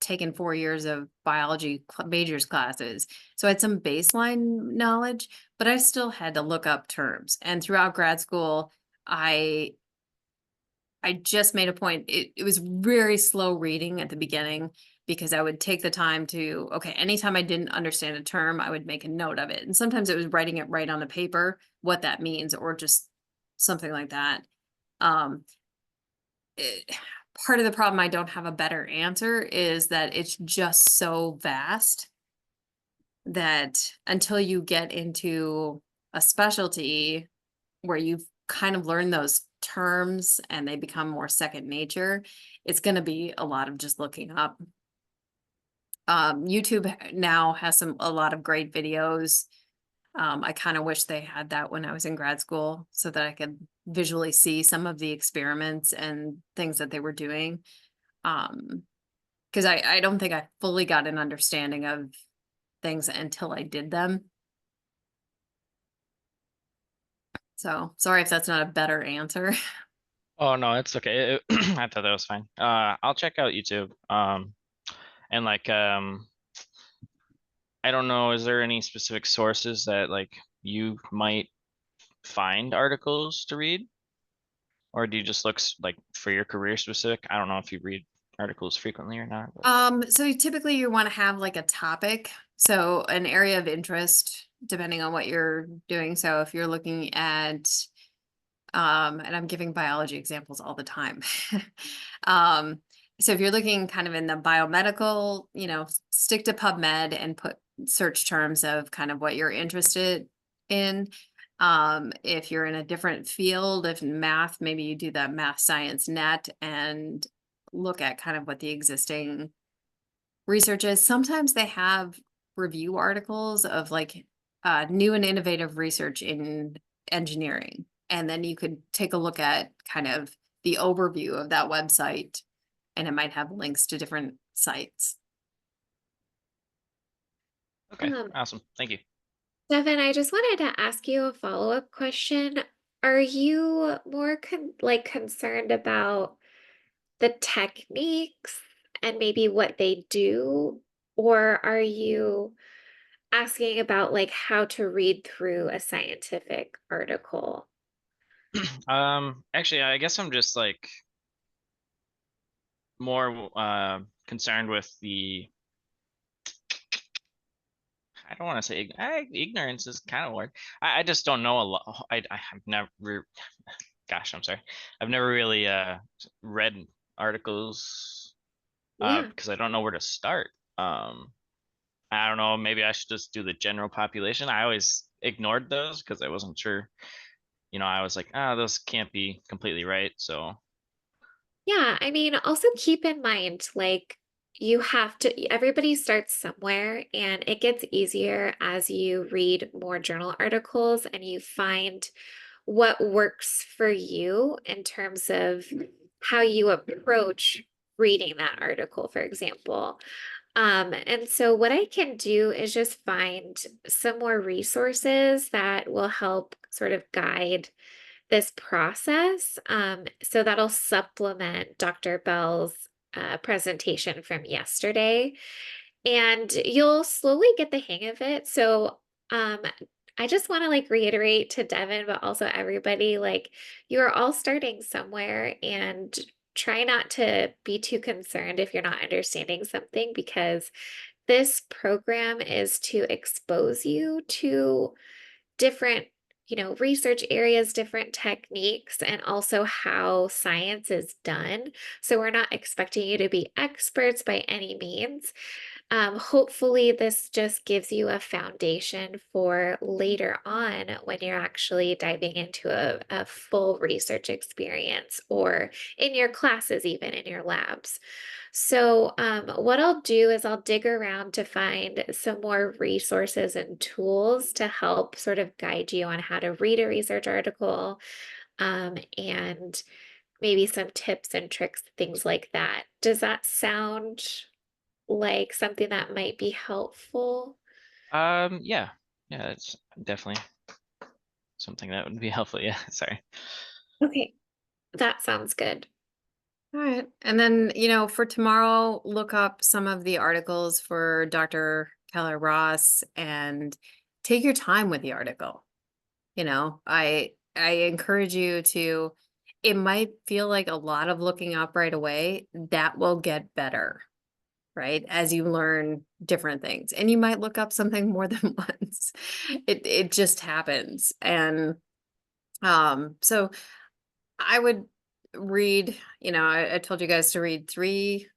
taken 4 years of biology majors classes. So I had some baseline knowledge, but I still had to look up terms. And throughout grad school, I just made a point. It was very slow reading at the beginning because I would take the time to, okay, anytime I didn't understand a term, I would make a note of it. And sometimes it was writing it right on the paper, what that means, or just something like that. Um, Part of the problem I don't have a better answer is that it's just so vast that until you get into a specialty where you've kind of learned those terms and they become more second nature, it's going to be a lot of just looking up. YouTube now has a lot of great videos. I kind of wish they had that when I was in grad school so that I could visually see some of the experiments and things that they were doing. Because I don't think I fully got an understanding of things until I did them. So sorry if that's not a better answer. Oh no, it's okay. I thought that was fine. I'll check out YouTube. And like I don't know, is there any specific sources that like you might find articles to read? Or do you just look like for your career specific? I don't know if you read articles frequently or not. So typically you want to have like a topic, so an area of interest, depending on what you're doing. So if you're looking at, and I'm giving biology examples all the time. So if you're looking kind of in the biomedical, you know, stick to PubMed and put search terms of kind of what you're interested in. If you're in a different field, if math, maybe you do that math science net and look at kind of what the existing research is. Sometimes they have review articles of like new and innovative research in engineering. And then you could take a look at kind of the overview of that website, and it might have links to different sites. Okay, awesome. Thank you. Devin, I just wanted to ask you a follow-up question. Are you more concerned about the techniques and maybe what they do, or are you asking about like how to read through a scientific article? Actually, I guess I'm just like more concerned with the, I don't want to say ignorance is kind of word. I just don't know a lot. I've never, gosh, I'm sorry. I've never really read articles Yeah. because I don't know where to start. I don't know, maybe I should just do the general population. I always ignored those because I wasn't sure. You know, I was like, ah, those can't be completely right. So Yeah, I mean, also keep in mind, like, you have to, everybody starts somewhere, and it gets easier as you read more journal articles and you find what works for you in terms of how you approach reading that article, for example. And so what I can do is just find some more resources that will help sort of guide this process. So that'll supplement Dr. Bell's presentation from yesterday, and you'll slowly get the hang of it. So um, I just want to like reiterate to Devin, but also everybody, like you're all starting somewhere, and try not to be too concerned if you're not understanding something, because this program is to expose you to different research areas, different techniques, and also how science is done. So we're not expecting you to be experts by any means. Hopefully, this just gives you a foundation for later on when you're actually diving into a full research experience or in your classes, even in your labs. So, what I'll do is I'll dig around to find some more resources and tools to help sort of guide you on how to read a research article, and maybe some tips and tricks, things like that. Does that sound like something that might be helpful? Yeah, yeah, it's definitely something that would be helpful. Yeah, sorry. Okay, that sounds good. All right. And then, for tomorrow, look up some of the articles for Dr. Keller Ross and take your time with the article. I encourage you to, it might feel like a lot of looking up right away. That will get better, right? As you learn different things. And you might look up something more than once. It just happens. And so I would read, I told you guys to read 3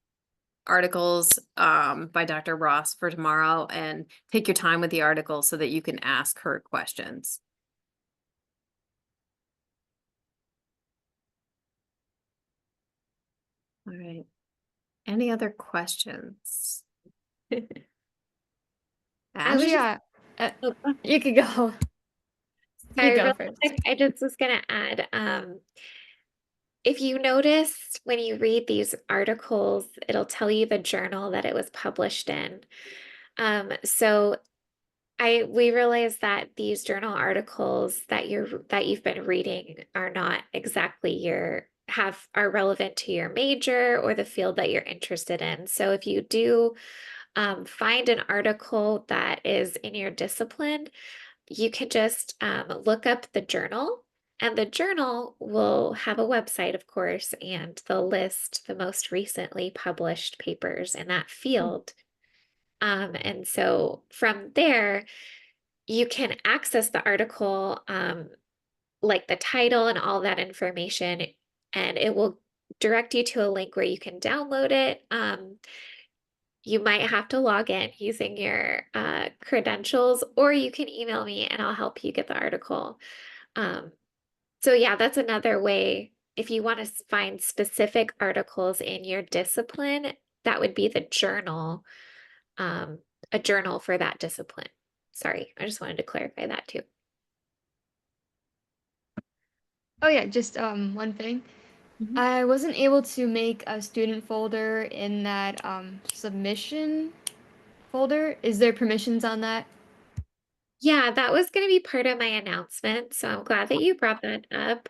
articles by Dr. Ross for tomorrow and take your time with the article so that you can ask her questions. All right. Any other questions? I was Ash? just, Yeah, oh, you could go. You sorry, could go real first. quick, I just was gonna add, if you notice when you read these articles, it'll tell you the journal that it was published in. So we realize that these journal articles that you've been reading are not exactly are relevant to your major or the field that you're interested in. So if you do find an article that is in your discipline, you can just look up the journal, and the journal will have a website, of course, and they'll list the most recently published papers in that field. And so from there, you can access the article, like the title and all that information, and it will direct you to a link where you can download it. You might have to log in using your credentials, or you can email me and I'll help you get the article. Um, so yeah, that's another way. If you want to find specific articles in your discipline, that would be the journal, a journal for that discipline. Sorry, I just wanted to clarify that too. Oh yeah, just one thing. Mhm. I wasn't able to make a student folder in that submission folder. Is there permissions on that? Yeah, that was going to be part of my announcement, so I'm glad that you brought that up.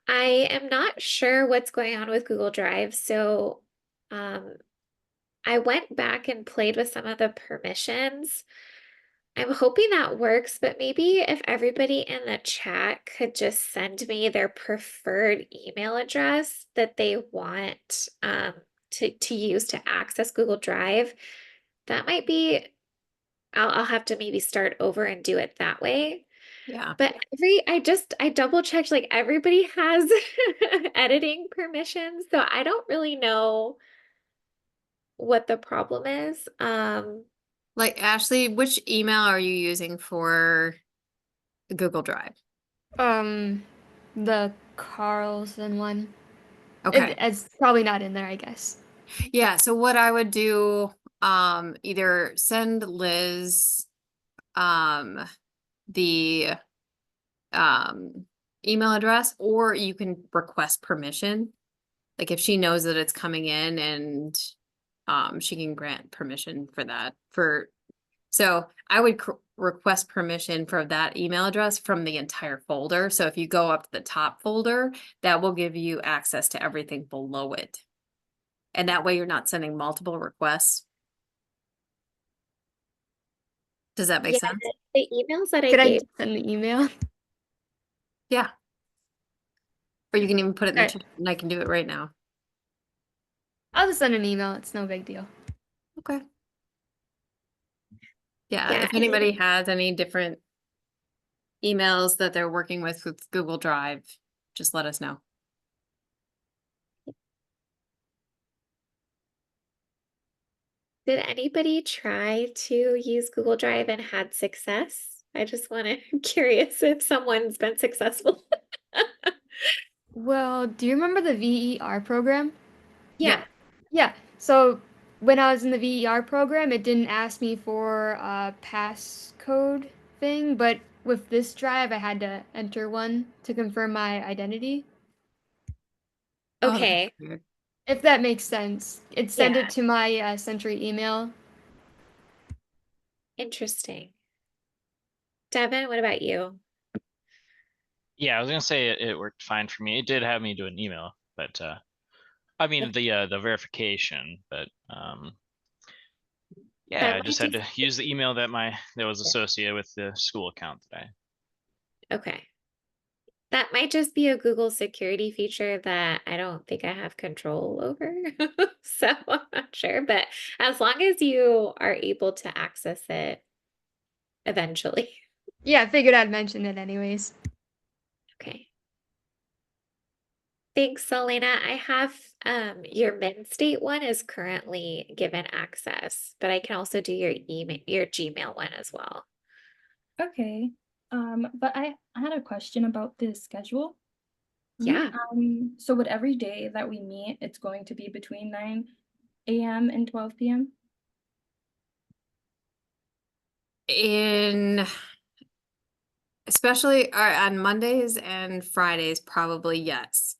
I am not sure what's going on with Google Drive, so I went back and played with some of the permissions. I'm hoping that works, but maybe if everybody in the chat could just send me their preferred email address that they want to use to access Google Drive, that might be, I'll have to maybe start over and do it that way. Yeah. But I double checked, like everybody has editing permissions, so I don't really know what the problem is. Like Ashley, which email are you using for Google Drive? The Carlson one. Okay. It's probably not in there, I guess. Yeah, so what I would do, either send Liz the email address, or you can request permission. Like if she knows that it's coming in, and she can grant permission for that. So I would request permission for that email address from the entire folder. So if you go up to the top folder, that will give you access to everything below it. And that way you're not sending multiple requests. Does that make yeah, sense? the emails that I Could I gave. send the email? Yeah. Or you can even put it in the Alright. chat, and I can do it right now. I'll just send an email. It's no big deal. Okay. Yeah, Yeah, if anybody has any different emails that they're working with Google Drive, just let us know. Did anybody try to use Google Drive and had success? I just want to curious if someone's been successful. Well, do you remember the VER program? Yeah. Yeah. So when I was in the VER program, it didn't ask me for a passcode thing, but with this drive, I had to enter one to confirm my identity. Oh, that's Okay. weird. If that makes sense. It sent Yeah. it to my Sentry email. Interesting. Devin, what about you? Yeah, I was gonna say it worked fine for me. It did have me do an email, but I mean the verification, but yeah, That I might just had to just use the email that was associated with the school account that I. okay. That might just be a Google security feature that I don't think I have control over. So I'm not sure, but as long as you are able to access it eventually. Yeah, I figured I'd mention it anyways. Okay. Thanks, Selena. I have your Mint State one is currently given access, but I can also do your email, your Gmail one as well. Okay. But I had a question about the schedule. Yeah. So would every day that we meet, it's going to be between 9 a.m. and 12 p.m.? Especially on Mondays and Fridays, probably yes.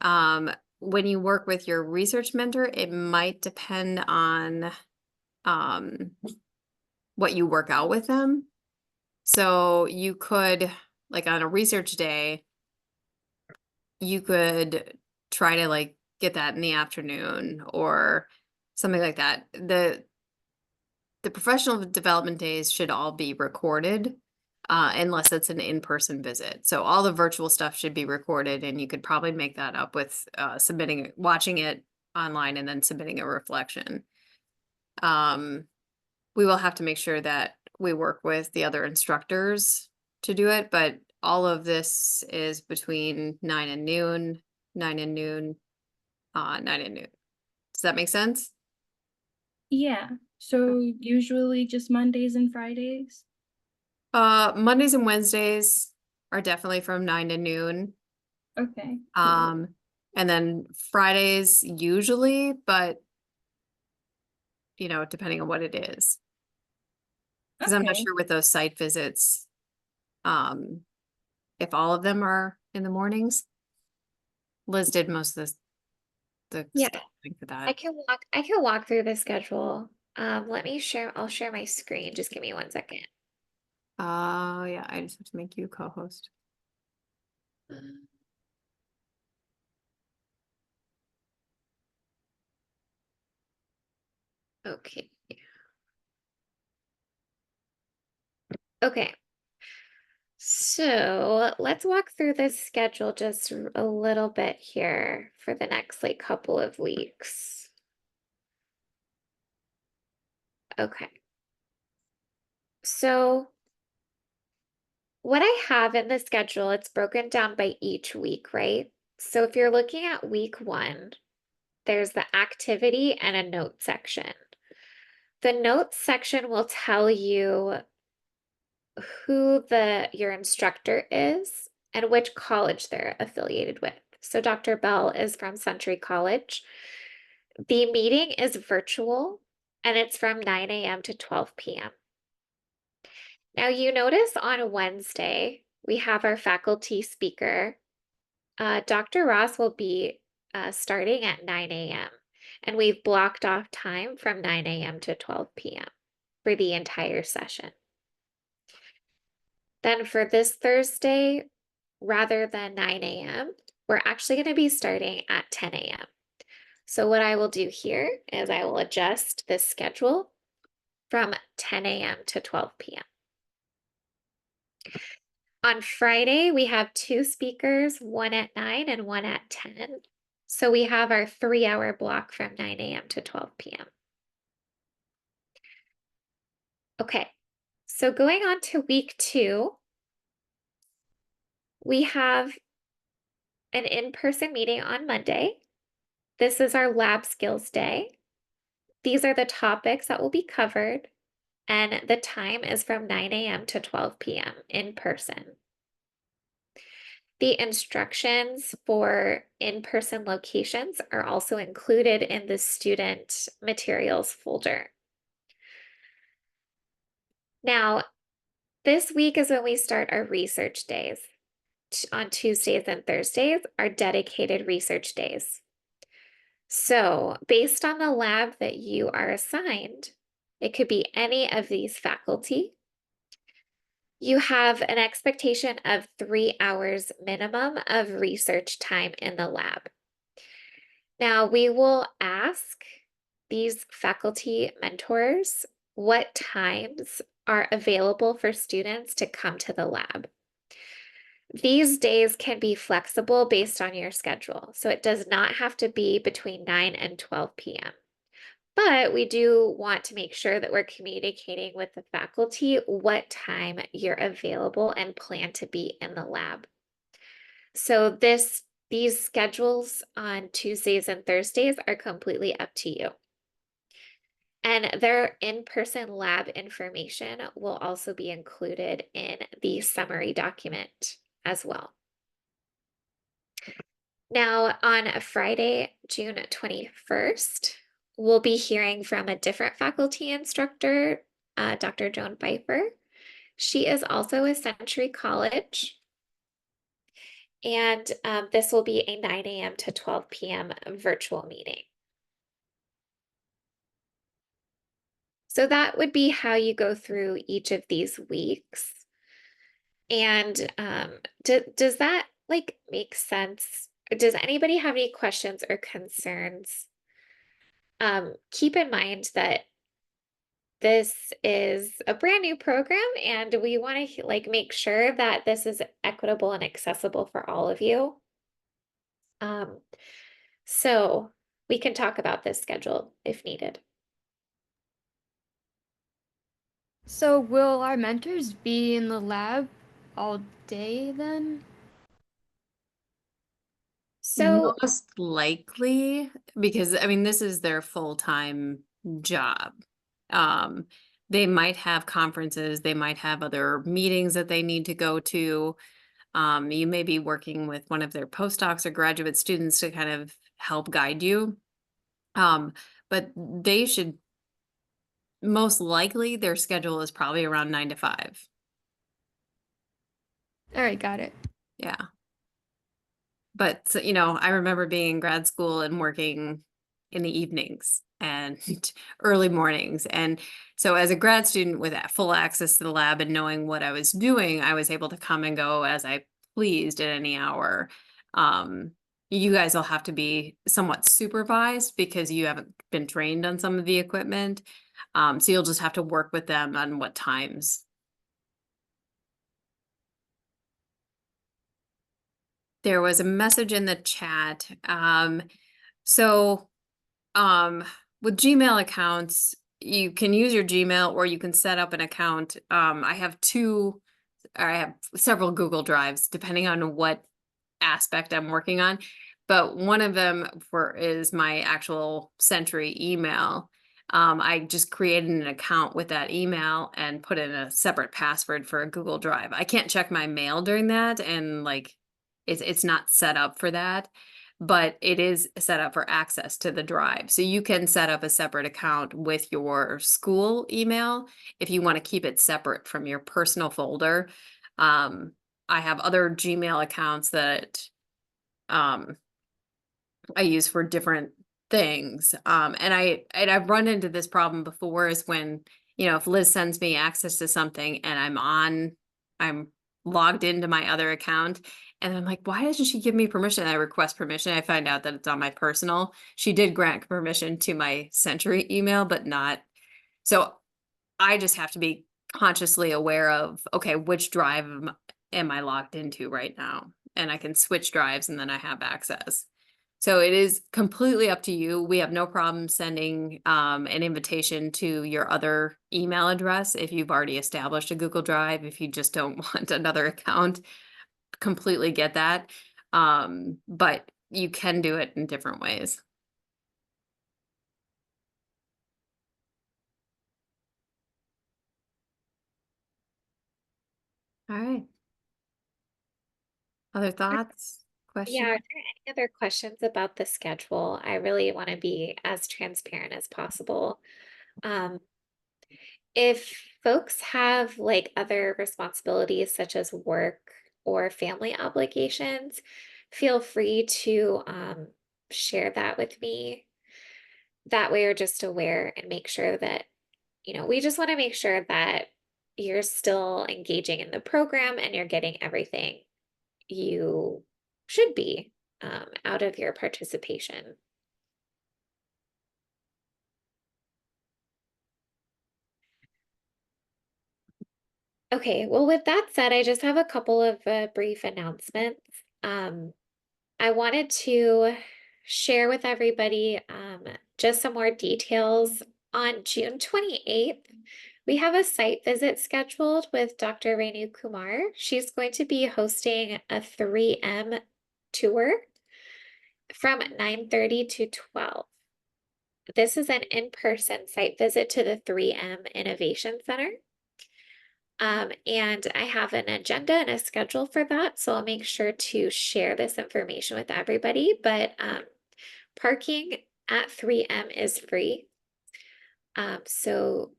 When you work with your research mentor, it might depend on what you work out with them. So you could, like on a research day, you could try to like get that in the afternoon or something like that. The professional development days should all be recorded, unless it's an in-person visit. So all the virtual stuff should be recorded, and you could probably make that up with watching it online and then submitting a reflection. We will have to make sure that we work with the other instructors to do it, but all of this is between 9 and noon, 9 and noon, 9 and noon. Does that make sense? Yeah. So usually just Mondays and Fridays? Mondays and Wednesdays are definitely from 9 to noon. Okay. Cool. And then Fridays usually, but depending on what it is. Because I'm not Okay. sure with those site visits, if all of them are in the mornings. Liz did most of the Yeah. scheduling for I that. can walk through the schedule. Let me I'll share my screen. Just give me 1 second. Yeah, I just have to make you co-host. Okay. Okay. So let's walk through this schedule just a little bit here for the next like couple of weeks. Okay. So what I have in the schedule, it's broken down by each week, right? So if you're looking at week 1, there's the activity and a note section. The notes section will tell you who your instructor is and which college they're affiliated with. So Dr. Bell is from Century College. The meeting is virtual and it's from 9 a.m. to 12 p.m. Now you notice on Wednesday, we have our faculty speaker. Dr. Ross will be starting at 9 a.m. and we've blocked off time from 9 a.m. to 12 p.m. for the entire session. Then for this Thursday, rather than 9 a.m., we're actually going to be starting at 10 a.m. So what I will do here is I will adjust this schedule from 10 a.m. to 12 p.m. On Friday, we have 2 speakers, one at 9 and one at 10. So we have our 3-hour block from 9 a.m. to 12 p.m. Okay, so going on to week 2, we have an in-person meeting on Monday. This is our lab skills day. These are the topics that will be covered, and the time is from 9 a.m. to 12 p.m. in person. The instructions for in-person locations are also included in the student materials folder. Now, this week is when we start our research days. On Tuesdays and Thursdays are dedicated research days. So, based on the lab that you are assigned, it could be any of these faculty. You have an expectation of 3 hours minimum of research time in the lab. Now, we will ask these faculty mentors what times are available for students to come to the lab. These days can be flexible based on your schedule, so it does not have to be between 9 and 12 p.m. But we do want to make sure that we're communicating with the faculty what time you're available and plan to be in the lab. So these schedules on Tuesdays and Thursdays are completely up to you. And their in-person lab information will also be included in the summary document as well. Now, on Friday, June 21st, we'll be hearing from a different faculty instructor, Dr. Joan Pfeiffer. She is also a Century College. And this will be a 9 a.m. to 12 p.m. virtual meeting. So that would be how you go through each of these weeks. And does that like make sense? Does anybody have any questions or concerns? Keep in mind that this is a brand new program and we want to like make sure that this is equitable and accessible for all of you. So we can talk about this schedule if needed. So will our mentors be in the lab all day then? So Most likely, because I mean, this is their full-time job. They might have conferences, they might have other meetings that they need to go to. You may be working with one of their postdocs or graduate students to kind of help guide you. But they should, most likely, their schedule is probably around 9 to 5. All right, got it. Yeah. But, so, you know, I remember being in grad school and working in the evenings and early mornings. And so as a grad student with full access to the lab and knowing what I was doing, I was able to come and go as I pleased at any hour. You guys will have to be somewhat supervised because you haven't been trained on some of the equipment. So you'll just have to work with them on what times. There was a message in the chat. With Gmail accounts, you can use your Gmail or you can set up an account. I have several Google Drives, depending on what aspect I'm working on. But one of them is my actual Century email. I just created an account with that email and put in a separate password for a Google Drive. I can't check my mail during that, and like it's not set up for that, but it is set up for access to the drive. So you can set up a separate account with your school email if you want to keep it separate from your personal folder. I have other Gmail accounts that I use for different things. And I've run into this problem before is when, you know, if Liz sends me access to something and I'm logged into my other account and I'm like, why doesn't she give me permission? I request permission. I find out that it's on my personal. She did grant permission to my Century email, but not. So I just have to be consciously aware of, okay, which drive am I logged into right now? And I can switch drives and then I have access. So it is completely up to you. We have no problem sending an invitation to your other email address if you've already established a Google Drive, if you just don't want another account. completely get that. But you can do it in different ways. All right. Other thoughts, Yeah, are questions? there any other questions about the schedule? I really want to be as transparent as possible. If folks have like other responsibilities such as work or family obligations, feel free to share that with me. That way, you're just aware and make sure that, we just want to make sure that you're still engaging in the program and you're getting everything you should be out of your participation. Okay, well, with that said, I just have a couple of brief announcements. I wanted to share with everybody just some more details. On June 28th, we have a site visit scheduled with Dr. Renu Kumar. She's going to be hosting a 3M tour from 9:30 to 12. This is an in-person site visit to the 3M Innovation Center. And I have an agenda and a schedule for that, so I'll make sure to share this information with everybody. But parking at 3M is free. So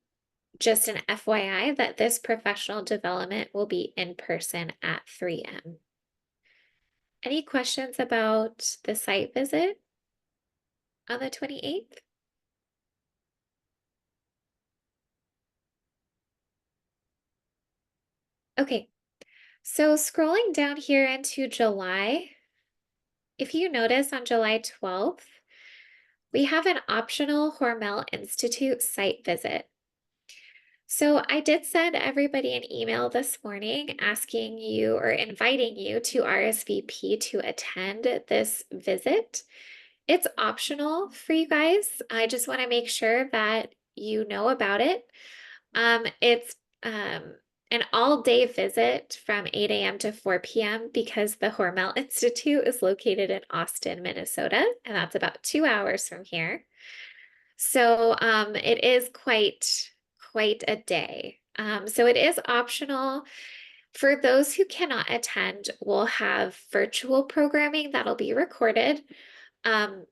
just an FYI that this professional development will be in person at 3M. Any questions about the site visit on the 28th? Okay, so scrolling down here into July, if you notice on July 12th, we have an optional Hormel Institute site visit. So I did send everybody an email this morning asking you or inviting you to RSVP to attend this visit. It's optional for you guys. I just want to make sure that you know about it. It's an all-day visit from 8 a.m. to 4 p.m. because the Hormel Institute is located in Austin, Minnesota, and that's about 2 hours from here. So it is quite a day. So it is optional. For those who cannot attend, we'll have virtual programming that'll be recorded. And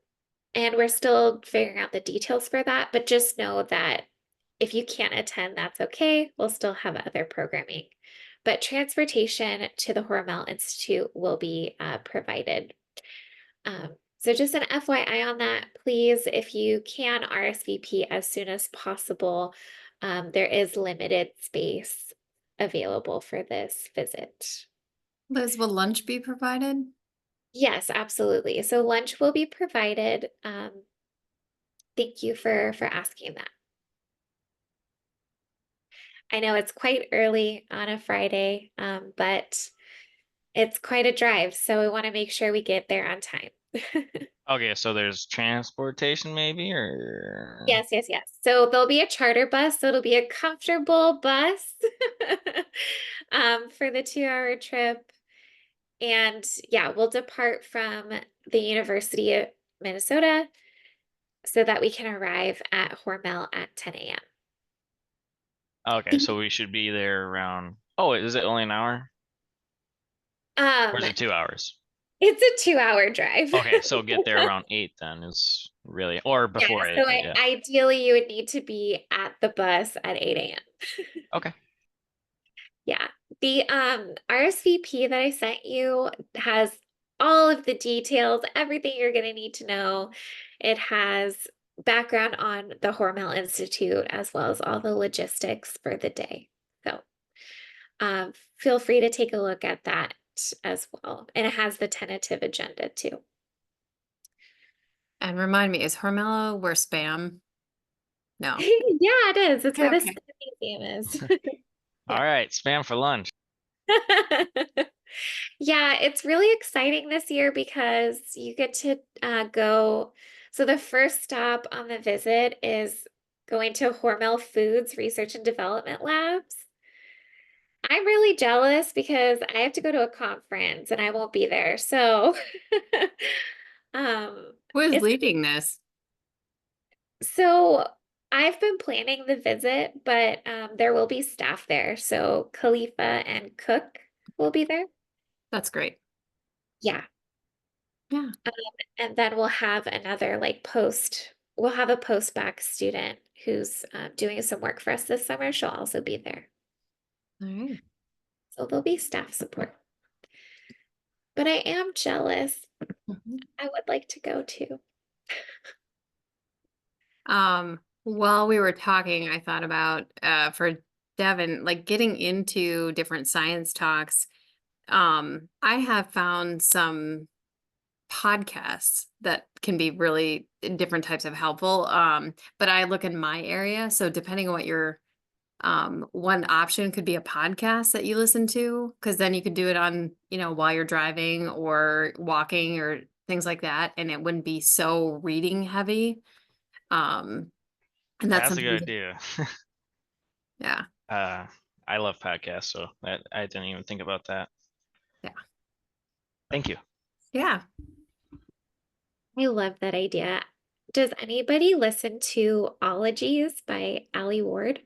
we're still figuring out the details for that, but just know that if you can't attend, that's okay. We'll still have other programming. But transportation to the Hormel Institute will be provided. So just an FYI on that, please, if you can RSVP as soon as possible, there is limited space available for this visit. Liz, will lunch be provided? Yes, absolutely. So lunch will be provided. Thank you for asking that. I know it's quite early on a Friday, but it's quite a drive, so we want to make sure we get there on time. Okay, so there's transportation maybe, or? Yes. So there'll be a charter bus, so it'll be a comfortable bus for the 2-hour trip. And yeah, we'll depart from the University of Minnesota so that we can arrive at Hormel at 10 a.m. Okay, so we should be there around, oh, is it only an hour? Or is it 2 hours? It's a 2-hour drive. Okay, so get there around 8 then is really, or before Yeah, 8, so yeah. ideally you would need to be at the bus at 8 a.m. Okay. Yeah, the RSVP that I sent you has all of the details, everything you're going to need to know. It has background on the Hormel Institute as well as all the logistics for the day. So feel free to take a look at that as well. And it has the tentative agenda too. And remind me, is Hormel where Spam? No. Yeah, it is. It's where the Okay. Spam Museum is. All right, spam for lunch. Yeah, it's really exciting this year because you get to go. So the first stop on the visit is going to Hormel Foods Research and Development Labs. I'm really jealous because I have to go to a conference and I won't be there. So, Who is it's leading this? so I've been planning the visit, but there will be staff there. So Khalifa and Cook will be there. That's great. Yeah. Yeah. And then we'll have another we'll have a post-bac student who's doing some work for us this summer. She'll also be there. All right. So there'll be staff support. But I am jealous. Mhm. I would like to go too. While we were talking, I thought about for Devin, like getting into different science talks. I have found some podcasts that can be really different types of helpful. But I look in my area, so depending on what your one option could be a podcast that you listen to, because then you could do it on, while you're driving or walking or things like that, and it wouldn't be so reading heavy. And that's That's a something good idea. yeah. I love podcasts, so that I didn't even think about that. Yeah. Thank you. Yeah. I love that idea. Does anybody listen to Ologies by Allie Ward?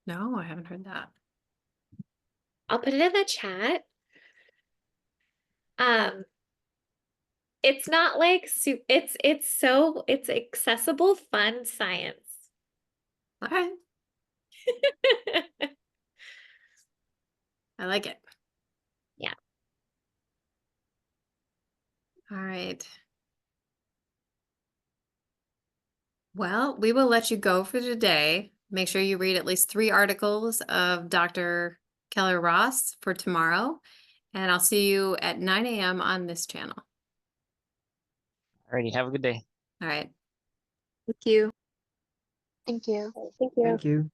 No, I haven't heard that. I'll put it in the chat. It's not like it's accessible, fun science. Okay. I like it. Yeah. All right. Well, we will let you go for today. Make sure you read at least 3 articles of Dr. Keller Ross for tomorrow. And I'll see you at 9 a.m. on this channel. Alrighty, have a good day. All right. Thank you. Thank you. Thank you. Thank you.